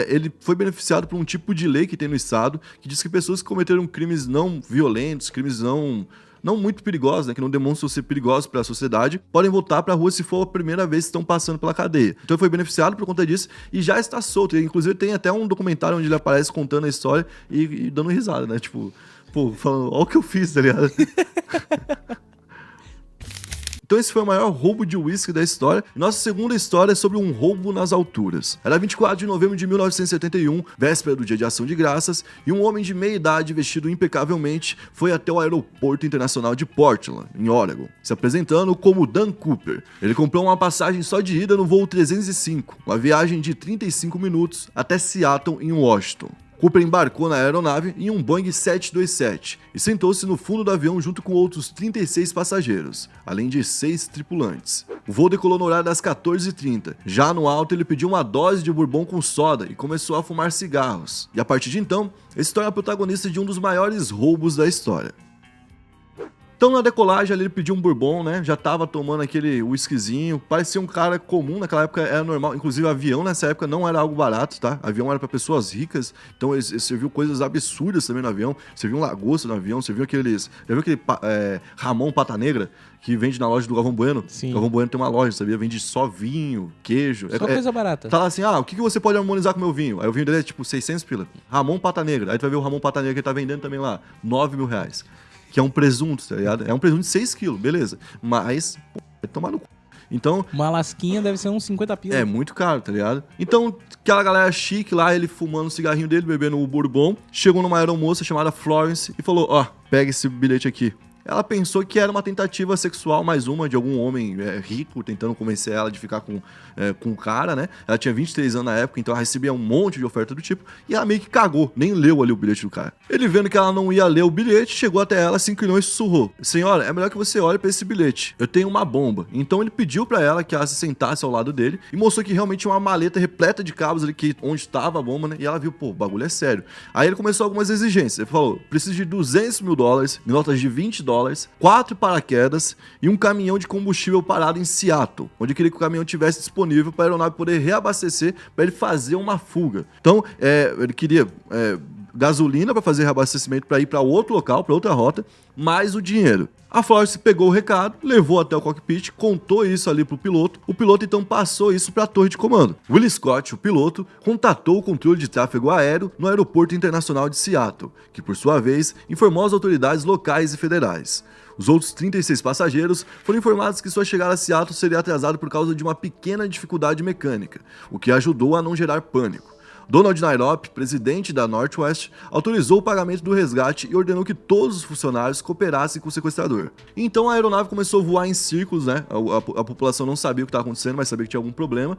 ele foi beneficiado por um tipo de lei que tem no estado que diz que pessoas que cometeram crimes não violentos, crimes não muito perigosos, né, que não demonstram ser perigosos para a sociedade, podem voltar para a rua se for a primeira vez que estão passando pela cadeia. Então ele foi beneficiado por conta disso e já está solto. E, inclusive tem até um documentário onde ele aparece contando a história e dando risada, né? Tipo, pô, falando, olha o que eu fiz, tá ligado? Então esse foi o maior roubo de uísque da história. E nossa segunda história é sobre um roubo nas alturas. Era 24 de novembro de 1971, véspera do Dia de Ação de Graças, e um homem de meia idade, vestido impecavelmente, foi até o aeroporto internacional de Portland, em Oregon, se apresentando como Dan Cooper. Ele comprou uma passagem só de ida no voo 305, uma viagem de 35 minutos até Seattle, em Washington. Cooper embarcou na aeronave em um Boeing 727 e sentou-se no fundo do avião junto com outros 36 passageiros, além de 6 tripulantes. O voo decolou no horário das 14h30. Já no alto, ele pediu uma dose de bourbon com soda e começou a fumar cigarros. E a partir de então, ele se torna protagonista de um dos maiores roubos da história. Então na decolagem ali ele pediu um bourbon, né? Já tava tomando aquele whiskyzinho. Parecia um cara comum, naquela época era normal. Inclusive avião nessa época não era algo barato, tá? Avião era pra pessoas ricas. Então eles serviam coisas absurdas também no avião. Serviam lagosta no avião, serviam aqueles... Já viu aquele Ramon Pata Negra? Que vende na loja do Galvão Bueno. Sim. Galvão Bueno tem uma loja, sabia? Vende só vinho, queijo. Só coisa barata. Fala assim, o que você pode harmonizar com o meu vinho? Aí o vinho dele é tipo 600 pila. Ramon Pata Negra. Aí tu vai ver o Ramon Pata Negra que ele tá vendendo também lá. 9 mil reais. Que é um presunto, tá ligado? É um presunto de 6 quilos, beleza. Mas, pô, vai tomar no c... Então... Uma lasquinha deve ser uns 50 pila. É muito caro, tá ligado? Então, aquela galera chique lá, ele fumando o cigarrinho dele, bebendo o bourbon, chegou numa aeromoça chamada Florence e falou, pega esse bilhete aqui. Ela pensou que era uma tentativa sexual, mais uma, de algum homem rico, tentando convencer ela de ficar com o cara, né? Ela tinha 23 anos na época, então ela recebia um monte de oferta do tipo, e ela meio que cagou, nem leu ali o bilhete do cara. Ele vendo que ela não ia ler o bilhete, chegou até ela, se inclinou e sussurrou. Senhora, é melhor que você olhe pra esse bilhete. Eu tenho uma bomba. Então ele pediu pra ela que ela se sentasse ao lado dele, e mostrou que realmente tinha uma maleta repleta de cabos ali, onde estava a bomba, né? E ela viu, pô, o bagulho é sério. Aí ele começou algumas exigências. Ele falou, preciso de $200 mil, em notas de $20, 4 paraquedas e um caminhão de combustível parado em Seattle, onde queria que o caminhão tivesse disponível para a aeronave poder reabastecer para ele fazer uma fuga. Então, ele queria gasolina para fazer reabastecimento para ir para outro local, para outra rota, mais o dinheiro. A Florence pegou o recado, levou até o cockpit, contou isso ali pro piloto. O piloto então passou isso para a torre de comando. Willie Scott, o piloto, contatou o controle de tráfego aéreo no Aeroporto Internacional de Seattle, que por sua vez informou as autoridades locais e federais. Os outros 36 passageiros foram informados que sua chegada a Seattle seria atrasada por causa de uma pequena dificuldade mecânica, o que ajudou a não gerar pânico. Donald Nairobi, presidente da Northwest, autorizou o pagamento do resgate e ordenou que todos os funcionários cooperassem com o sequestrador. Então a aeronave começou a voar em círculos, né? A população não sabia o que estava acontecendo, mas sabia que tinha algum problema,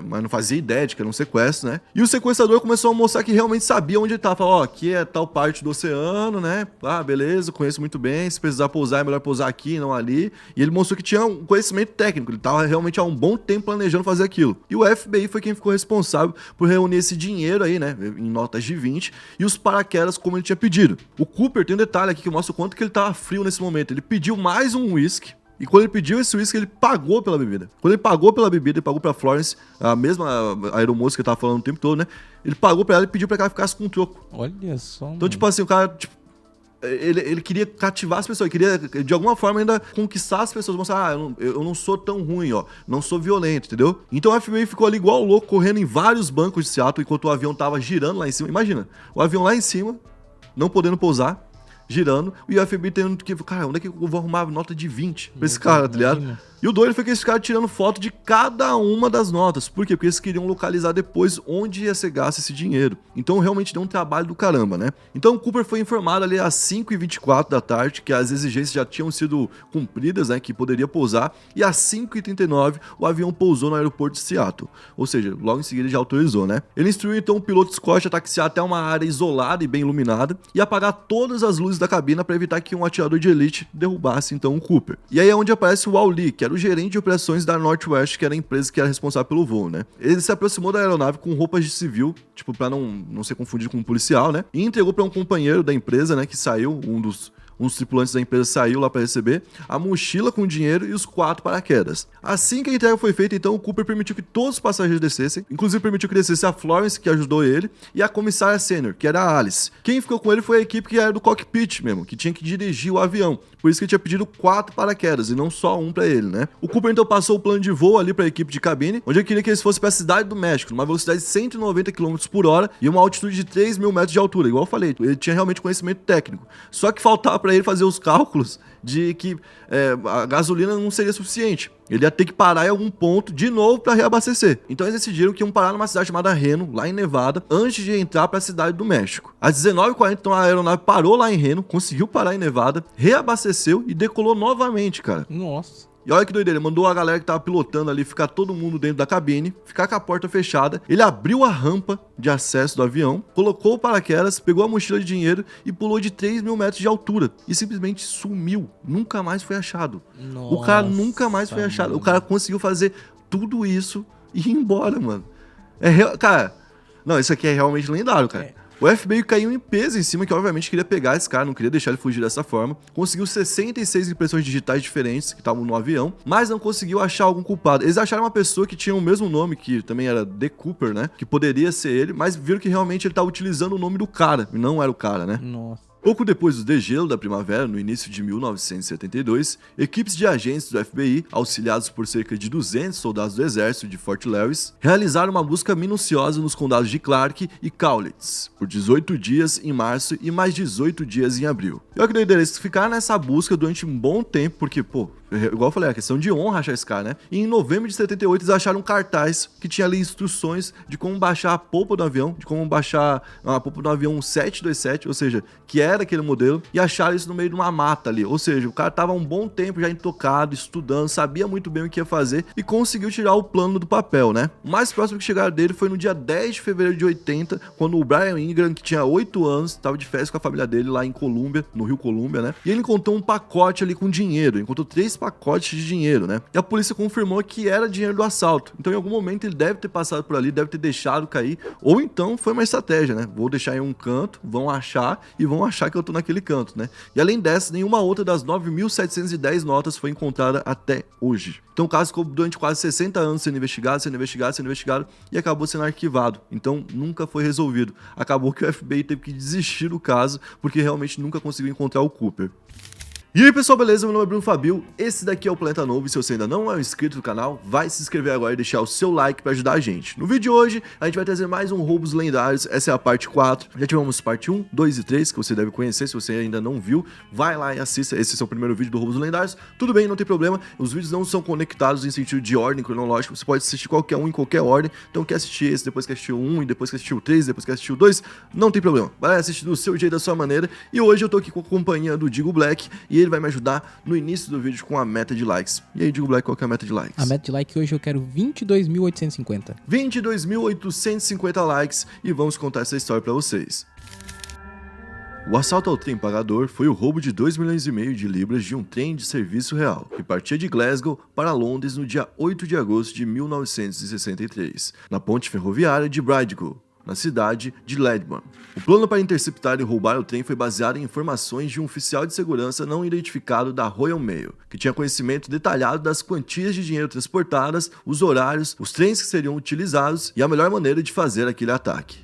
mas não fazia ideia de que era um sequestro, né? E o sequestrador começou a mostrar que realmente sabia onde ele estava. Falou, aqui é tal parte do oceano, né? Beleza, conheço muito bem, se precisar pousar é melhor pousar aqui, não ali. E ele mostrou que tinha um conhecimento técnico, ele estava realmente há um bom tempo planejando fazer aquilo. E o FBI foi quem ficou responsável por reunir esse dinheiro aí, né, em notas de 20, e os paraquedas como ele tinha pedido. O Cooper tem um detalhe aqui que mostra o quanto que ele tava frio nesse momento. Ele pediu mais um whisky, e quando ele pediu esse whisky, ele pagou pela bebida. Quando ele pagou pela bebida, ele pagou pra Florence, a mesma aeromoça que eu tava falando o tempo todo, né, ele pagou pra ela e pediu pra que ela ficasse com um troco. Olha só, Então, tipo assim, o cara, ele queria cativar as pessoas, ele queria, de alguma forma, ainda conquistar as pessoas, mostrar, eu não sou tão ruim, não sou violento, entendeu? Então o FBI ficou ali igual louco, correndo em vários bancos de Seattle, enquanto o avião tava girando lá em cima. Imagina, o avião lá em cima, não podendo pousar, girando, e o FBI tendo que, cara, onde é que eu vou arrumar nota de 20 pra esse cara, tá ligado? E o doido foi que eles ficaram tirando foto de cada uma das notas. Por quê? Porque eles queriam localizar depois onde ia ser gasto esse dinheiro. Então realmente deu um trabalho do caramba, né? Então o Cooper foi informado ali às 5h24 da tarde que as exigências já tinham sido cumpridas, né? Que poderia pousar. E às 5h39 o avião pousou no aeroporto de Seattle. Ou seja, logo em seguida ele já autorizou, né? Ele instruiu então o piloto Scott a taxiar até uma área isolada e bem iluminada e apagar todas as luzes da cabina para evitar que um atirador de elite derrubasse então o Cooper. E aí é onde aparece o Al Lee, que era o gerente de operações da Northwest, que era a empresa que era responsável pelo voo, né? Ele se aproximou da aeronave com roupas de civil, tipo, pra não ser confundido com um policial, né? E entregou pra um companheiro da empresa, né? Que saiu, um dos tripulantes da empresa saiu lá para receber a mochila com dinheiro e os 4 paraquedas. Assim que a entrega foi feita, então, o Cooper permitiu que todos os passageiros descessem, inclusive permitiu que descesse a Florence, que ajudou ele, e a comissária sênior, que era a Alice. Quem ficou com ele foi a equipe que era do cockpit mesmo, que tinha que dirigir o avião. Por isso que ele tinha pedido 4 paraquedas e não só um para ele, né? O Cooper então passou o plano de voo ali para a equipe de cabine, onde ele queria que eles fossem para a cidade do México, numa velocidade de 190 km por hora e uma altitude de 3 mil metros de altura, igual eu falei. Ele tinha realmente conhecimento técnico. Só que faltava para ele fazer os cálculos de que a gasolina não seria suficiente. Ele ia ter que parar em algum ponto de novo para reabastecer. Então eles decidiram que iam parar numa cidade chamada Reno, lá em Nevada, antes de entrar para a cidade do México. Às 19h40, então, a aeronave parou lá em Reno, conseguiu parar em Nevada, reabasteceu e decolou novamente, cara. Nossa. E olha que doideira, ele mandou a galera que tava pilotando ali ficar todo mundo dentro da cabine, ficar com a porta fechada. Ele abriu a rampa de acesso do avião, colocou o paraquedas, pegou a mochila de dinheiro e pulou de 3 mil metros de altura. E simplesmente sumiu. Nunca mais foi achado. Nossa, o cara nunca mais foi achado. mano. O cara conseguiu fazer tudo isso e ir embora, mano. Cara, não, isso aqui é realmente lendário, cara. O FBI caiu em peso em cima, que obviamente queria pegar esse cara, não queria deixar ele fugir dessa forma. Conseguiu 66 impressões digitais diferentes que estavam no avião, mas não conseguiu achar algum culpado. Eles acharam uma pessoa que tinha o mesmo nome, que também era The Cooper, né? Que poderia ser ele, mas viram que realmente ele estava utilizando o nome do cara, e não era o cara, né? Nossa. Pouco depois do degelo da primavera, no início de 1972, equipes de agentes do FBI, auxiliados por cerca de 200 soldados do exército de Fort Lewis, realizaram uma busca minuciosa nos condados de Clark e Cowlitz, por 18 dias em março e mais 18 dias em abril. E olha que doideira, eles ficaram nessa busca durante um bom tempo, porque, igual eu falei, é questão de honra achar esse cara, né? E em novembro de 78 eles acharam um cartaz que tinha ali instruções de como baixar a polpa do avião, de como baixar a polpa do avião 727, ou seja, que era aquele modelo, e acharam isso no meio de uma mata ali, ou seja, o cara tava há um bom tempo já intocado, estudando, sabia muito bem o que ia fazer e conseguiu tirar o plano do papel, né? O mais próximo que chegaram dele foi no dia 10 de fevereiro de 80, quando o Brian Ingram, que tinha 8 anos, tava de festa com a família dele lá em Colômbia, no Rio Colômbia, né? E ele encontrou um pacote ali com dinheiro, encontrou 3 pacotes de dinheiro, né? E a polícia confirmou que era dinheiro do assalto. Então, em algum momento, ele deve ter passado por ali, deve ter deixado cair, ou então foi uma estratégia, né? Vou deixar em um canto, vão achar e vão achar que eu tô naquele canto, né? E além dessa, nenhuma outra das 9.710 notas foi encontrada até hoje. Então o caso ficou durante quase 60 anos sendo investigado e acabou sendo arquivado. Então nunca foi resolvido. Acabou que o FBI teve que desistir do caso porque realmente nunca conseguiu encontrar o Cooper. E aí pessoal, beleza? Meu nome é Bruno Fabio, esse daqui é o Planeta Novo e se você ainda não é um inscrito do canal, vai se inscrever agora e deixar o seu like pra ajudar a gente. No vídeo de hoje, a gente vai trazer mais um Roubos Lendários, essa é a parte 4, já tivemos parte 1, 2 e 3, que você deve conhecer, se você ainda não viu, vai lá e assista, esse é o primeiro vídeo do Roubos Lendários, tudo bem, não tem problema, os vídeos não são conectados em sentido de ordem cronológica, você pode assistir qualquer um em qualquer ordem, então quer assistir esse, depois quer assistir o 1, e depois quer assistir o 3, depois quer assistir o 2, não tem problema, vai assistir do seu jeito, da sua maneira, e hoje eu tô aqui com a companhia do Digo Black, e ele vai me ajudar no início do vídeo com a meta de likes. E aí, Digo Black, qual que é a meta de likes? A meta de like hoje eu quero 22.850. 22.850 likes e vamos contar essa história pra vocês. O assalto ao trem pagador foi o roubo de 2,5 milhões de libras de um trem de serviço real, que partia de Glasgow para Londres no dia 8 de agosto de 1963, na ponte ferroviária de Bridgetown, na cidade de Ledburn. O plano para interceptar e roubar o trem foi baseado em informações de um oficial de segurança não identificado da Royal Mail, que tinha conhecimento detalhado das quantias de dinheiro transportadas, os horários, os trens que seriam utilizados e a melhor maneira de fazer aquele ataque.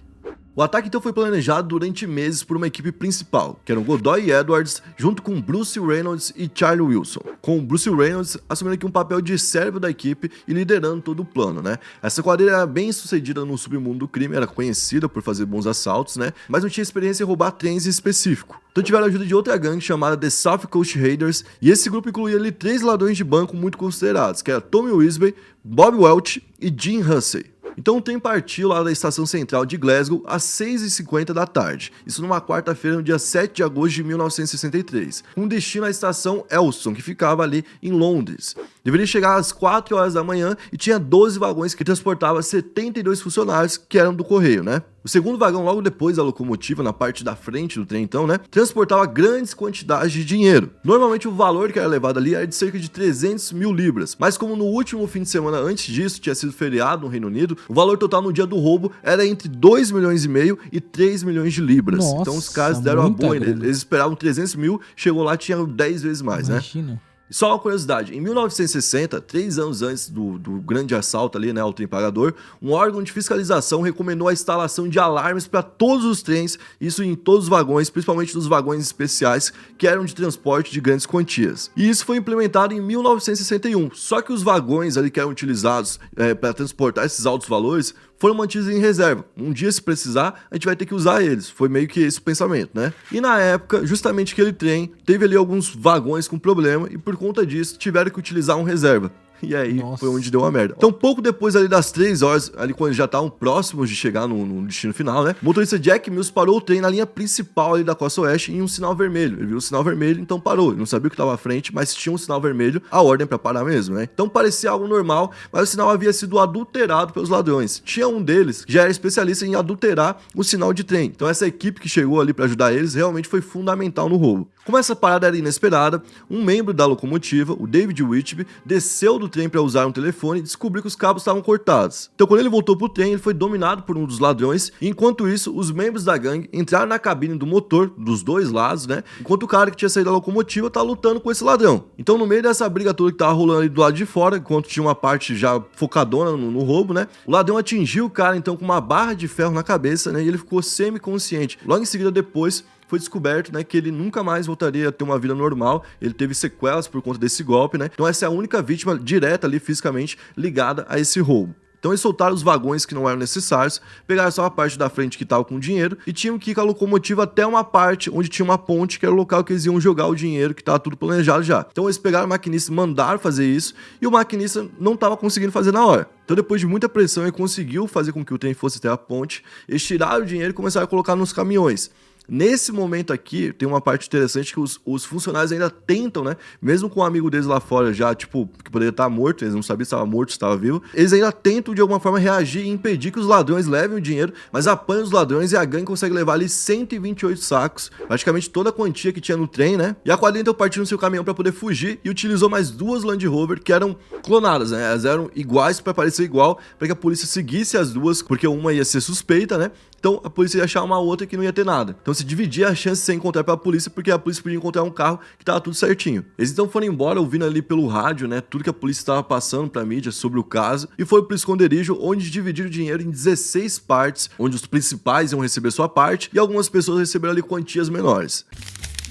O ataque então foi planejado durante meses por uma equipe principal, que eram Godoy e Edwards, junto com Bruce Reynolds e Charlie Wilson, com o Bruce Reynolds assumindo aqui um papel de cérebro da equipe e liderando todo o plano, né? Essa quadrilha era bem sucedida no submundo do crime, era conhecida por fazer bons assaltos, né? Mas não tinha experiência em roubar trens em específico. Então tiveram a ajuda de outra gangue chamada The South Coast Raiders, e esse grupo incluía ali 3 ladrões de banco muito considerados, que era Tommy Wisby, Bob Welch e Jim Hussey. Então o trem partiu lá da estação central de Glasgow às 6h50 da tarde, isso numa quarta-feira no dia 7 de agosto de 1963, com destino à estação Euston, que ficava ali em Londres. Deveria chegar às 4 horas da manhã e tinha 12 vagões que transportavam 72 funcionários que eram do correio, né? O segundo vagão, logo depois da locomotiva, na parte da frente do trem então, né, transportava grandes quantidades de dinheiro. Normalmente o valor que era levado ali era de cerca de 300 mil libras, mas como no último fim de semana antes disso tinha sido feriado no Reino Unido, o valor total no dia do roubo era entre 2,5 milhões e 3 milhões de libras. Nossa, então os caras deram uma boa, grana. eles esperavam 300 mil, chegou lá tinha 10 vezes mais, Imagina. né? Só uma curiosidade, em 1960, 3 anos antes do grande assalto ali, né, ao trem pagador, um órgão de fiscalização recomendou a instalação de alarmes para todos os trens, isso em todos os vagões, principalmente nos vagões especiais, que eram de transporte de grandes quantias. E isso foi implementado em 1961, só que os vagões ali que eram utilizados para transportar esses altos valores foram mantidos em reserva. Um dia, se precisar, a gente vai ter que usar eles. Foi meio que esse o pensamento, né? E na época, justamente aquele trem teve ali alguns vagões com problema e por conta disso tiveram que utilizar um reserva. E aí Nossa. foi onde deu uma merda. Então pouco depois ali das 3 horas, ali quando já estavam próximos de chegar no destino final, né? O motorista Jack Mills parou o trem na linha principal ali da costa oeste em um sinal vermelho. Ele viu o sinal vermelho, então parou. Ele não sabia o que estava à frente, mas tinha um sinal vermelho, a ordem para parar mesmo, né? Então parecia algo normal, mas o sinal havia sido adulterado pelos ladrões. Tinha um deles que já era especialista em adulterar o sinal de trem. Então essa equipe que chegou ali para ajudar eles realmente foi fundamental no roubo. Como essa parada era inesperada, um membro da locomotiva, o David Whitby, desceu do do trem para usar um telefone e descobriu que os cabos estavam cortados. Então quando ele voltou pro trem, ele foi dominado por um dos ladrões, e enquanto isso, os membros da gangue entraram na cabine do motor, dos dois lados, né? Enquanto o cara que tinha saído da locomotiva tá lutando com esse ladrão. Então no meio dessa briga toda que tava rolando ali do lado de fora, enquanto tinha uma parte já focadona no roubo, né? O ladrão atingiu o cara então com uma barra de ferro na cabeça, né? E ele ficou semi-consciente. Logo em seguida depois foi descoberto, né, que ele nunca mais voltaria a ter uma vida normal, ele teve sequelas por conta desse golpe, né? Então essa é a única vítima direta ali fisicamente ligada a esse roubo. Então eles soltaram os vagões que não eram necessários, pegaram só a parte da frente que estava com dinheiro e tinham que ir com a locomotiva até uma parte onde tinha uma ponte, que era o local que eles iam jogar o dinheiro, que estava tudo planejado já. Então eles pegaram o maquinista, mandaram fazer isso, e o maquinista não estava conseguindo fazer na hora. Então depois de muita pressão, ele conseguiu fazer com que o trem fosse até a ponte, eles tiraram o dinheiro e começaram a colocar nos caminhões. Nesse momento aqui, tem uma parte interessante que os funcionários ainda tentam, né? Mesmo com um amigo deles lá fora já, tipo, que poderia estar morto, eles não sabiam se estava morto, se estava vivo, eles ainda tentam de alguma forma reagir e impedir que os ladrões levem o dinheiro, mas apanham os ladrões e a gangue consegue levar ali 128 sacos, praticamente toda a quantia que tinha no trem, né? E a quadrilha então partiu no seu caminhão para poder fugir e utilizou mais duas Land Rover que eram clonadas, né? Elas eram iguais para parecer igual, para que a polícia seguisse as duas, porque uma ia ser suspeita, né? Então a polícia ia achar uma outra que não ia ter nada. Então se dividia a chance de ser encontrado pela polícia, porque a polícia podia encontrar um carro que tava tudo certinho. Eles então foram embora ouvindo ali pelo rádio, né, tudo que a polícia estava passando pra mídia sobre o caso, e foram pro esconderijo, onde dividiram o dinheiro em 16 partes, onde os principais iam receber sua parte e algumas pessoas receberam ali quantias menores.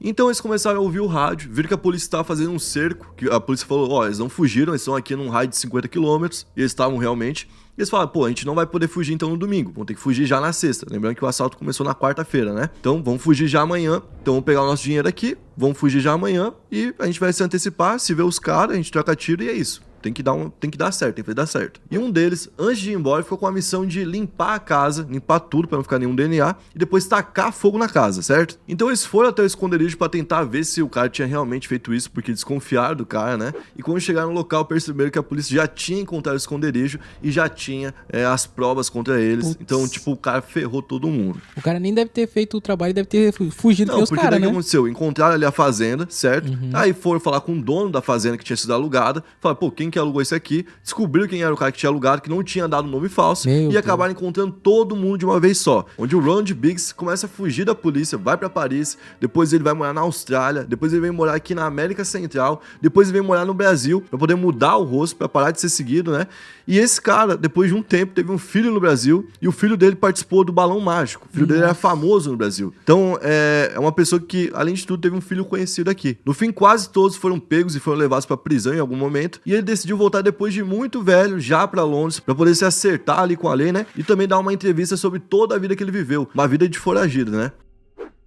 Então eles começaram a ouvir o rádio, viram que a polícia estava fazendo um cerco, que a polícia falou, ó, eles não fugiram, eles estão aqui num raio de 50 km, e eles estavam realmente. E eles falaram, pô, a gente não vai poder fugir então no domingo, vamos ter que fugir já na sexta. Lembrando que o assalto começou na quarta-feira, né? Então vamos fugir já amanhã, então vamos pegar o nosso dinheiro aqui, vamos fugir já amanhã, e a gente vai se antecipar, se vê os caras, a gente troca tiro e é isso. Tem que dar certo, tem que fazer dar certo. E um deles, antes de ir embora, ficou com a missão de limpar a casa, limpar tudo pra não ficar nenhum DNA, e depois tacar fogo na casa, certo? Então eles foram até o esconderijo pra tentar ver se o cara tinha realmente feito isso, porque desconfiaram do cara, né? E quando chegaram no local, perceberam que a polícia já tinha encontrado o esconderijo e já tinha as provas contra eles. Putz. Então, tipo, o cara ferrou todo mundo. O cara nem deve ter feito o trabalho, deve ter fugido com Não, os porque caras, daí o né? que aconteceu? Encontraram ali a fazenda, certo? Aí foram falar com o dono da fazenda que tinha sido alugada. Falaram, pô, quem que alugou isso aqui? Descobriram quem era o cara que tinha alugado, que não tinha dado nome falso. Meu E Deus. acabaram encontrando todo mundo de uma vez só. Onde o Ronald Biggs começa a fugir da polícia, vai pra Paris. Depois ele vai morar na Austrália. Depois ele vem morar aqui na América Central. Depois ele vem morar no Brasil, pra poder mudar o rosto, pra parar de ser seguido, né? E esse cara, depois de um tempo, teve um filho no Brasil. E o filho dele participou do Balão Mágico. O filho dele era famoso no Brasil. Então, é uma pessoa que, além de tudo, teve um filho conhecido aqui. No fim, quase todos foram pegos e foram levados pra prisão em algum momento. E ele decidiu voltar depois de muito velho, já pra Londres, pra poder se acertar ali com a lei, né? E também dar uma entrevista sobre toda a vida que ele viveu. Uma vida de foragido, né?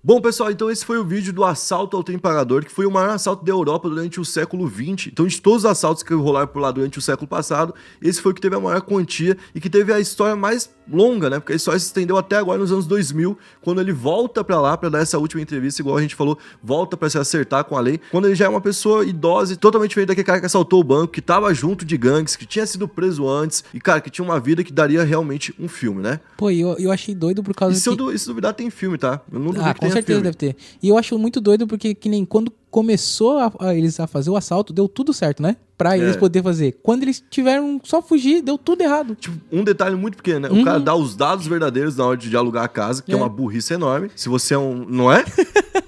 Bom, pessoal, então esse foi o vídeo do assalto ao trem pagador, que foi o maior assalto da Europa durante o século XX. Então, de todos os assaltos que rolaram por lá durante o século passado, esse foi o que teve a maior quantia e que teve a história mais longa, né? Porque a história se estendeu até agora nos anos 2000, quando ele volta pra lá pra dar essa última entrevista, igual a gente falou, volta pra se acertar com a lei, quando ele já é uma pessoa idosa e totalmente diferente daquele cara que assaltou o banco, que tava junto de gangues, que tinha sido preso antes e, cara, que tinha uma vida que daria realmente um filme, né? Pô, eu achei doido por causa E se duvidar, tem filme, tá? Eu não duvido que com tenha certeza filme. deve ter. E eu acho muito doido porque que nem quando começou eles a fazer o assalto, deu tudo certo, né? Pra eles poderem fazer. Quando eles tiveram só fugir, deu tudo errado. Tipo, um detalhe muito pequeno, né? O cara dá os dados verdadeiros na hora de alugar a casa, que é uma burrice enorme. Se você é um... Não é?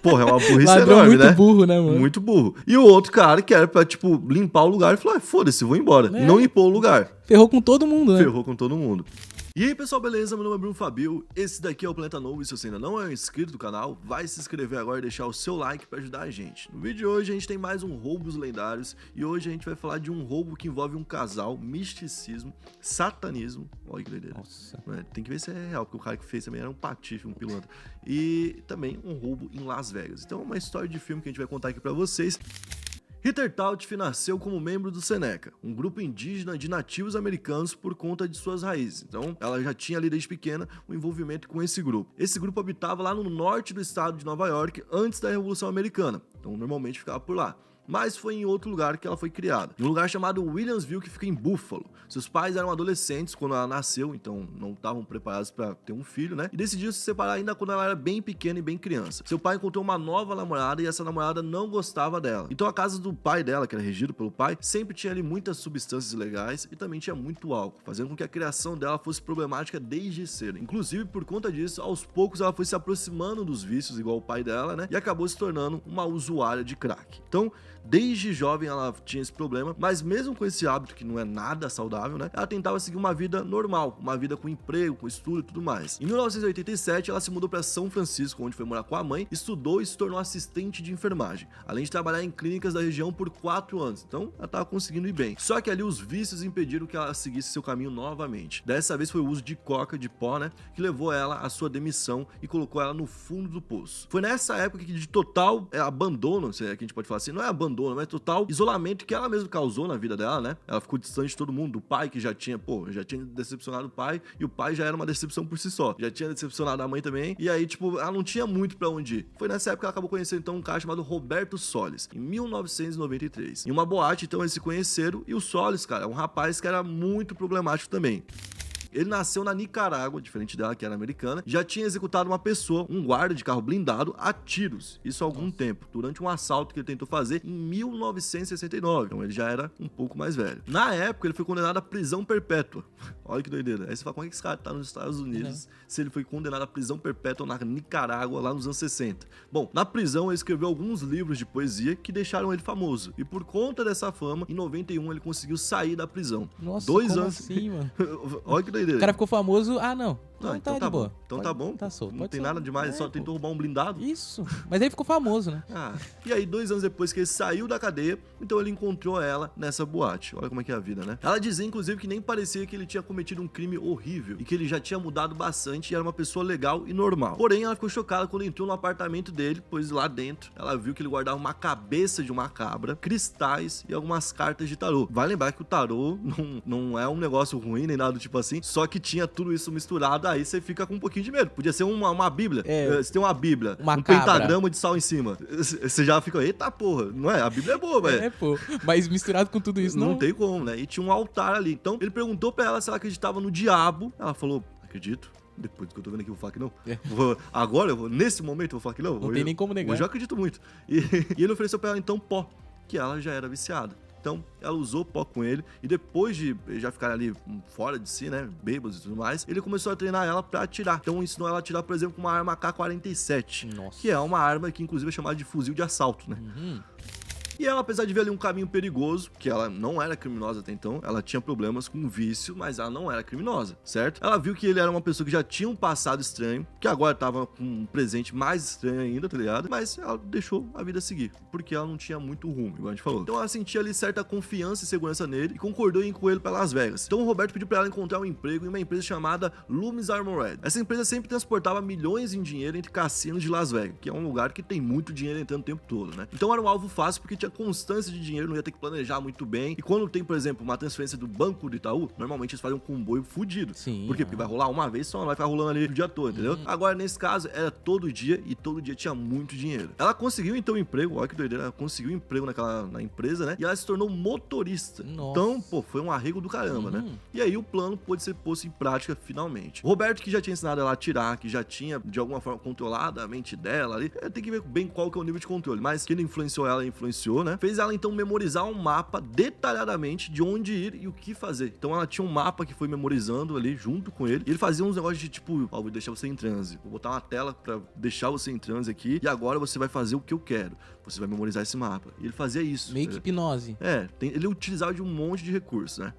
Porra, é uma burrice Ladrão enorme, muito né? burro, né, mano? Muito burro. E o outro cara que era pra, tipo, limpar o lugar e falou, foda-se, vou embora. E não limpou o lugar. Ferrou com todo mundo, né? Ferrou com todo mundo. E aí, pessoal, beleza? Meu nome é Bruno Fabio, esse daqui é o Planeta Novo, e se você ainda não é um inscrito do canal, vai se inscrever agora e deixar o seu like pra ajudar a gente. No vídeo de hoje a gente tem mais um Roubos Lendários, e hoje a gente vai falar de um roubo que envolve um casal, misticismo, satanismo, olha que doideira. Nossa. Tem que ver se é real, porque o cara que fez também era um patife, um pilantra. E também um roubo em Las Vegas. Então é uma história de filme que a gente vai contar aqui pra vocês. Heather Tautphi nasceu como membro do Seneca, um grupo indígena de nativos americanos por conta de suas raízes. Então, ela já tinha ali desde pequena um envolvimento com esse grupo. Esse grupo habitava lá no norte do estado de Nova York antes da Revolução Americana, então normalmente ficava por lá. mas foi em outro lugar que ela foi criada. Em um lugar chamado Williamsville, que fica em Buffalo. Seus pais eram adolescentes quando ela nasceu, então não estavam preparados para ter um filho, né? E decidiu se separar ainda quando ela era bem pequena e bem criança. Seu pai encontrou uma nova namorada e essa namorada não gostava dela. Então a casa do pai dela, que era regido pelo pai, sempre tinha ali muitas substâncias ilegais e também tinha muito álcool, fazendo com que a criação dela fosse problemática desde cedo. Inclusive, por conta disso, aos poucos ela foi se aproximando dos vícios, igual o pai dela, né? E acabou se tornando uma usuária de crack. Então, desde jovem ela tinha esse problema, mas mesmo com esse hábito que não é nada saudável, né? Ela tentava seguir uma vida normal, uma vida com emprego, com estudo e tudo mais. Em 1987, ela se mudou para São Francisco, onde foi morar com a mãe, estudou e se tornou assistente de enfermagem, além de trabalhar em clínicas da região por 4 anos. Então, ela estava conseguindo ir bem. Só que ali os vícios impediram que ela seguisse seu caminho novamente. Dessa vez foi o uso de coca, de pó, né? Que levou ela à sua demissão e colocou ela no fundo do poço. Foi nessa época que de total abandono, se é que a gente pode falar assim, não é abandono, mas total isolamento que ela mesma causou na vida dela, né? Ela ficou distante de todo mundo, do pai que já tinha decepcionado o pai, e o pai já era uma decepção por si só. Já tinha decepcionado a mãe também, e aí, tipo, ela não tinha muito pra onde ir. Foi nessa época que ela acabou conhecendo, então, um cara chamado Roberto Solis, em 1993. Em uma boate, então, eles se conheceram, e o Solis, cara, é um rapaz que era muito problemático também. Ele nasceu na Nicarágua, diferente dela, que era americana, já tinha executado uma pessoa, um guarda de carro blindado, a tiros, isso há algum tempo, durante um assalto que ele tentou fazer em 1969, então ele já era um pouco mais velho. Na época, ele foi condenado à prisão perpétua. Olha que doideira. Aí você fala, como é que esse cara tá nos Estados Unidos se ele foi condenado à prisão perpétua na Nicarágua, lá nos anos 60? Bom, na prisão ele escreveu alguns livros de poesia que deixaram ele famoso, e por conta dessa fama, em 91 ele conseguiu sair da prisão. Nossa, 2 como anos assim, mano? Olha que doideira. O cara ficou famoso, não. Não, então tá bom. Então tá bom. Tá solto. Não tem nada demais, só tentou roubar um blindado. Isso. Mas aí ficou famoso, né? E aí 2 anos depois que ele saiu da cadeia, então ele encontrou ela nessa boate. Olha como é que é a vida, né? Ela dizia, inclusive, que nem parecia que ele tinha cometido um crime horrível e que ele já tinha mudado bastante e era uma pessoa legal e normal. Porém, ela ficou chocada quando entrou no apartamento dele, pois lá dentro ela viu que ele guardava uma cabeça de uma cabra, cristais e algumas cartas de tarô. Vai lembrar que o tarô não é um negócio ruim nem nada do tipo assim, só que tinha tudo isso misturado, aí você fica com um pouquinho de medo. Podia ser uma bíblia. Você tem uma bíblia, um pentagrama de sal em cima. Você já fica, eita porra, não é? A bíblia é boa, velho. Pô. Mas misturado com tudo isso, não tem como, né? E tinha um altar ali. Então, ele perguntou pra ela se ela acreditava no diabo. Ela falou, acredito. Depois do que eu tô vendo aqui, eu vou falar que não. Agora, nesse momento, eu vou falar que não. Não tem nem como negar. Eu já acredito muito. E ele ofereceu pra ela, então, pó, que ela já era viciada. Então, ela usou pó com ele, e depois de já ficar ali fora de si, né, bêbados e tudo mais, ele começou a treinar ela pra atirar. Então, ensinou ela a atirar, por exemplo, com uma arma AK-47, que é uma arma que, inclusive, é chamada de fuzil de assalto, né? E ela, apesar de ver ali um caminho perigoso, que ela não era criminosa até então, ela tinha problemas com vício, mas ela não era criminosa, certo? Ela viu que ele era uma pessoa que já tinha um passado estranho, que agora tava com um presente mais estranho ainda, tá ligado? Mas ela deixou a vida seguir, porque ela não tinha muito rumo, igual a gente falou. Então ela sentia ali certa confiança e segurança nele e concordou em ir com ele pra Las Vegas. Então o Roberto pediu pra ela encontrar um emprego em uma empresa chamada Loomis Armored. Essa empresa sempre transportava milhões em dinheiro entre cassinos de Las Vegas, que é um lugar que tem muito dinheiro entrando o tempo todo, né? Então era um alvo fácil porque tinha constância de dinheiro, não ia ter que planejar muito bem. E quando tem, por exemplo, uma transferência do Banco do Itaú, normalmente eles fazem um comboio fudido. Sim. Por quê? Porque vai rolar uma vez só, não vai ficar rolando ali o dia todo, entendeu? Agora, nesse caso, era todo dia e todo dia tinha muito dinheiro. Ela conseguiu, então, um emprego, olha que doideira, ela conseguiu um emprego na empresa, né? E ela se tornou motorista. Nossa. Então, pô, foi um arrego do caramba, né? E aí o plano pôde ser posto em prática finalmente. O Roberto, que já tinha ensinado ela a atirar, que já tinha, de alguma forma, controlado a mente dela ali, tem que ver bem qual que é o nível de controle, mas que ele influenciou ela, influenciou, né? Fez ela, então, memorizar um mapa detalhadamente de onde ir e o que fazer. Então ela tinha um mapa que foi memorizando ali junto com ele, e ele fazia uns negócios de tipo, vou deixar você em transe, vou botar uma tela pra deixar você em transe aqui, e agora você vai fazer o que eu quero. Você vai memorizar esse mapa. E ele fazia isso. Meio que hipnose. Ele utilizava de um monte de recursos, né?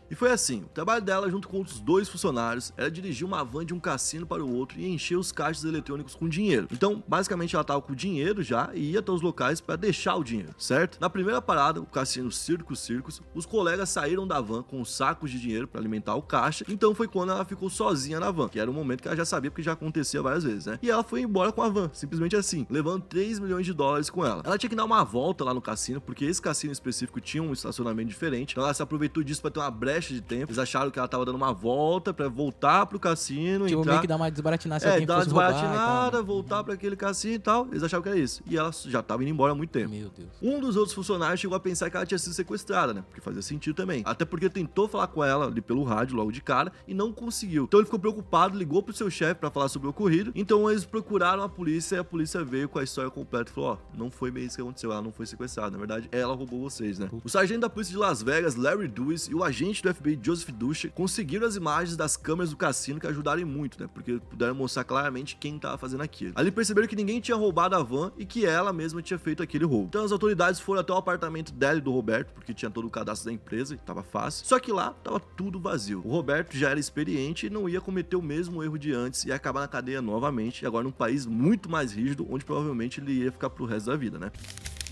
E foi assim, o trabalho dela junto com outros 2 funcionários era dirigir uma van de um cassino para o outro e encher os caixas eletrônicos com dinheiro. Então, basicamente ela tava com o dinheiro já e ia até os locais para deixar o dinheiro, certo? Na primeira parada, o cassino Circus, os colegas saíram da van com sacos de dinheiro para alimentar o caixa, então foi quando ela ficou sozinha na van, que era um momento que ela já sabia porque já acontecia várias vezes, né? E ela foi embora com a van, simplesmente assim, levando $3 milhões com ela. Ela tinha que dar uma volta lá no cassino, porque esse cassino específico tinha um estacionamento diferente, então ela se aproveitou disso para ter uma breve flecha de tempo. Eles acharam que ela tava dando uma volta pra voltar pro cassino. Tipo, entrar... meio que dá uma desbaratinada se alguém dar uma fosse roubar e desbaratinada, tal, né? voltar pra aquele cassino e tal. Eles acharam que era isso. E ela já tava indo embora há muito tempo. Meu Deus. Um dos outros funcionários chegou a pensar que ela tinha sido sequestrada, né? Porque fazia sentido também. Até porque tentou falar com ela ali pelo rádio logo de cara e não conseguiu. Então ele ficou preocupado, ligou pro seu chefe pra falar sobre o ocorrido. Então eles procuraram a polícia e a polícia veio com a história completa e falou: ó, não foi bem isso que aconteceu, ela não foi sequestrada. Na verdade, ela roubou vocês, né? O sargento da polícia de Las Vegas, Larry Dewis, e o agente do FBI, Joseph Ducha, conseguiram as imagens das câmeras do cassino que ajudaram muito, né? Porque puderam mostrar claramente quem tava fazendo aquilo. Ali perceberam que ninguém tinha roubado a van e que ela mesma tinha feito aquele roubo. Então as autoridades foram até o apartamento dela e do Roberto, porque tinha todo o cadastro da empresa e tava fácil. Só que lá tava tudo vazio. O Roberto já era experiente e não ia cometer o mesmo erro de antes e ia acabar na cadeia novamente, e agora num país muito mais rígido, onde provavelmente ele ia ficar pro resto da vida, né?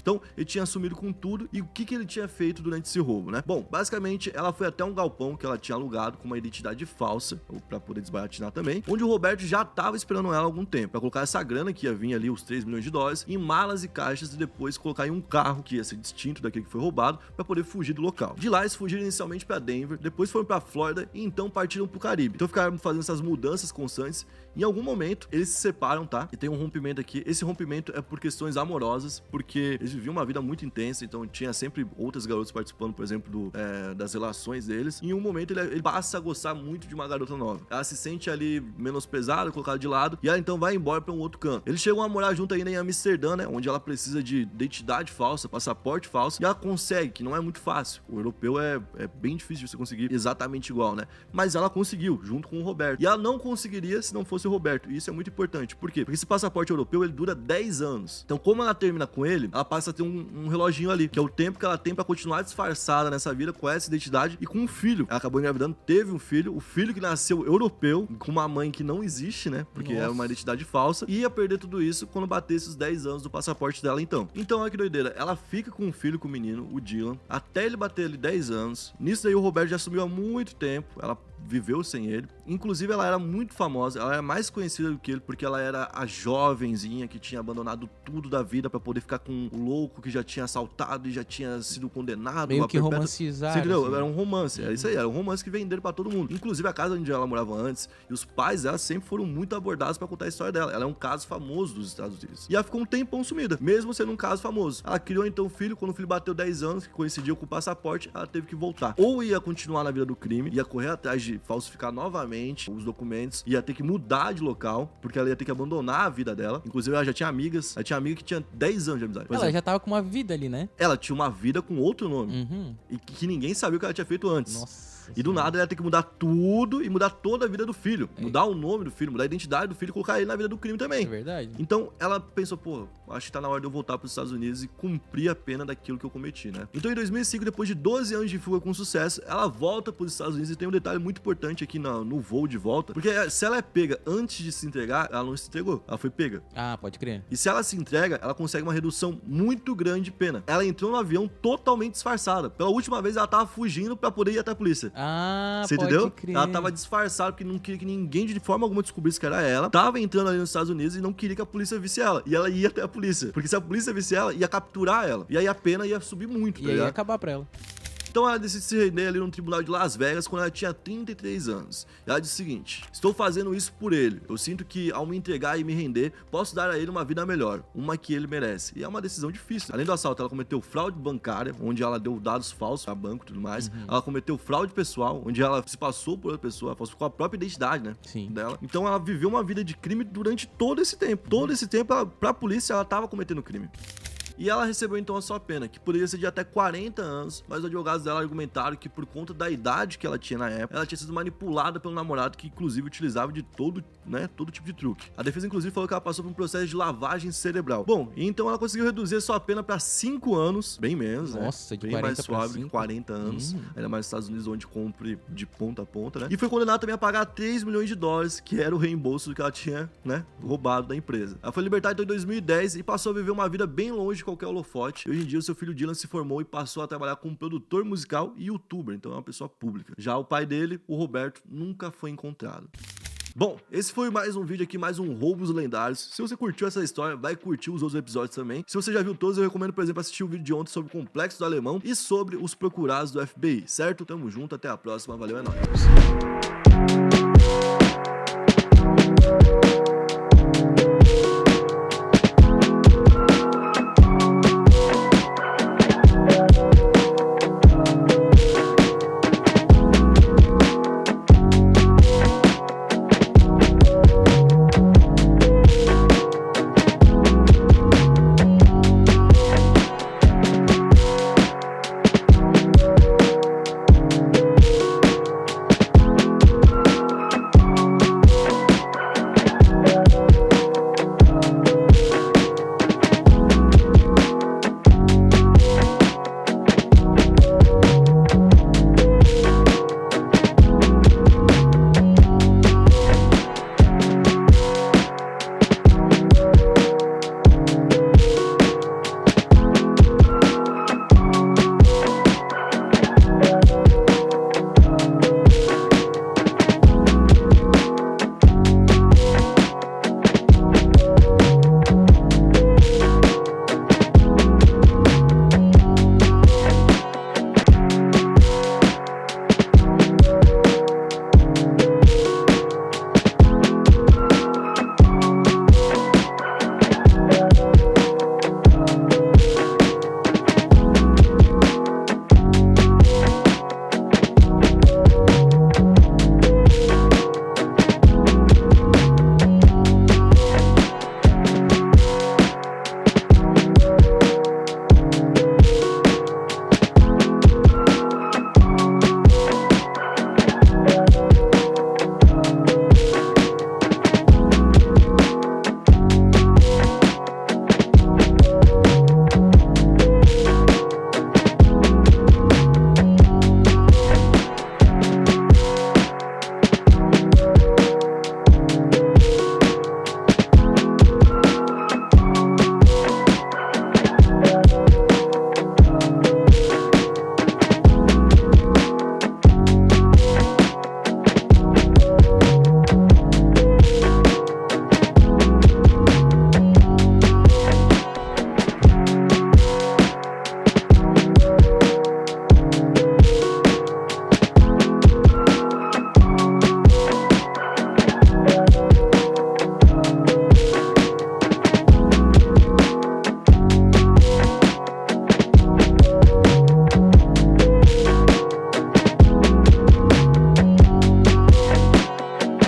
Então, ele tinha assumido com tudo. E o que ele tinha feito durante esse roubo, né? Bom, basicamente, ela foi até um galpão que ela tinha alugado com uma identidade falsa, pra poder desbaratinar também, onde o Roberto já tava esperando ela há algum tempo, pra colocar essa grana que ia vir ali, os 3 milhões de dólares, em malas e caixas, e depois colocar em um carro que ia ser distinto daquele que foi roubado, pra poder fugir do local. De lá, eles fugiram inicialmente pra Denver, depois foram pra Flórida e então partiram pro Caribe. Então ficaram fazendo essas mudanças constantes. Em algum momento, eles se separam, tá? E tem um rompimento aqui. Esse rompimento é por questões amorosas, porque eles viviam uma vida muito intensa, então tinha sempre outras garotas participando, por exemplo, das relações deles. E em um momento ele passa a gostar muito de uma garota nova. Ela se sente ali menosprezada, colocada de lado, e ela então vai embora pra um outro canto. Eles chegam a morar junto ainda em Amsterdã, né? Onde ela precisa de identidade falsa, passaporte falso, e ela consegue, que não é muito fácil. O europeu é bem difícil de você conseguir exatamente igual, né? Mas ela conseguiu, junto com o Roberto. E ela não conseguiria se não fosse o Roberto. E isso é muito importante. Por quê? Porque esse passaporte europeu, ele dura 10 anos. Então, como ela termina com ele, ela passa a ter um reloginho ali, que é o tempo que ela tem pra continuar disfarçada nessa vida, com essa identidade e com um filho. Ela acabou engravidando, teve um filho, o filho que nasceu europeu, com uma mãe que não existe, né? Porque era uma identidade falsa, e ia perder tudo isso quando batesse os 10 anos do passaporte dela, então. Então, olha que doideira. Ela fica com um filho com o menino, o Dylan, até ele bater ali 10 anos. Nisso aí o Roberto já sumiu há muito tempo. Ela viveu sem ele. Inclusive, ela era muito famosa, ela era mais conhecida do que ele, porque ela era a jovenzinha que tinha abandonado tudo da vida pra poder ficar com o louco que já tinha assaltado e já tinha sido condenado. Meio que romancizado. Você entendeu? Assim. Era um romance, era isso aí, era um romance que venderam pra todo mundo. Inclusive, a casa onde ela morava antes e os pais dela sempre foram muito abordados pra contar a história dela. Ela é um caso famoso dos Estados Unidos. E ela ficou um tempão sumida, mesmo sendo um caso famoso. Ela criou então um filho, quando o filho bateu 10 anos, que coincidiu com o passaporte, ela teve que voltar. Ou ia continuar na vida do crime, ia correr atrás de falsificar novamente os documentos, ia ter que mudar de local, porque ela ia ter que abandonar a vida dela. Inclusive, ela já tinha amigas, ela tinha amiga que tinha 10 anos de amizade. Ela já tava com uma vida ali, né? Ela tinha uma vida com outro nome. Uhum. E que ninguém sabia o que ela tinha feito antes. Nossa. E do nada ela ia ter que mudar tudo e mudar toda a vida do filho. Mudar o nome do filho, mudar a identidade do filho e colocar ele na vida do crime também. É verdade. Então ela pensou, pô, acho que tá na hora de eu voltar pros Estados Unidos e cumprir a pena daquilo que eu cometi, né? Então em 2005, depois de 12 anos de fuga com sucesso, ela volta pros Estados Unidos. E tem um detalhe muito importante aqui no voo de volta, porque se ela é pega antes de se entregar, ela não se entregou, ela foi pega. Ah, pode crer. E se ela se entrega, ela consegue uma redução muito grande de pena. Ela entrou no avião totalmente disfarçada. Pela última vez ela tava fugindo pra poder ir até a polícia. Ah, você pode entendeu? crer. Ela tava disfarçada porque não queria que ninguém de forma alguma descobrisse que era ela. Tava entrando ali nos Estados Unidos e não queria que a polícia visse ela. E ela ia até a polícia. Porque se a polícia visse ela, ia capturar ela. E aí a pena ia subir muito, E aí ia acabar pra ela. Então ela decide se render ali no tribunal de Las Vegas quando ela tinha 33 anos. E ela diz o seguinte: estou fazendo isso por ele. Eu sinto que ao me entregar e me render, posso dar a ele uma vida melhor, uma que ele merece. E é uma decisão difícil. Além do assalto, ela cometeu fraude bancária, onde ela deu dados falsos a banco e tudo mais. Ela cometeu fraude pessoal, onde ela se passou por outra pessoa, ela falsificou a própria identidade, né? Sim. Dela. Então ela viveu uma vida de crime durante todo esse tempo. Todo esse tempo, pra polícia, ela tava cometendo crime. E ela recebeu então a sua pena, que poderia ser de até 40 anos, mas os advogados dela argumentaram que por conta da idade que ela tinha na época, ela tinha sido manipulada pelo namorado, que inclusive utilizava de todo tipo de truque. A defesa inclusive falou que ela passou por um processo de lavagem cerebral. Bom, então ela conseguiu reduzir a sua pena para 5 anos, bem menos, Nossa, né? de Bem 40 mais pra suave 5. que 40 anos, ainda mais nos Estados Unidos, onde compre de ponta a ponta, né? E foi condenada também a pagar 3 milhões de dólares, que era o reembolso do que ela tinha, né, roubado da empresa. Ela foi libertada então em 2010 e passou a viver uma vida bem longe de qualquer holofote. E hoje em dia o seu filho Dylan se formou e passou a trabalhar como produtor musical e youtuber, então é uma pessoa pública. Já o pai dele, o Roberto, nunca foi encontrado. Bom, esse foi mais um vídeo aqui, mais um Roubos Lendários. Se você curtiu essa história, vai curtir os outros episódios também. Se você já viu todos, eu recomendo, por exemplo, assistir o vídeo de ontem sobre o Complexo do Alemão e sobre os procurados do FBI, certo? Tamo junto, até a próxima, valeu, é nóis.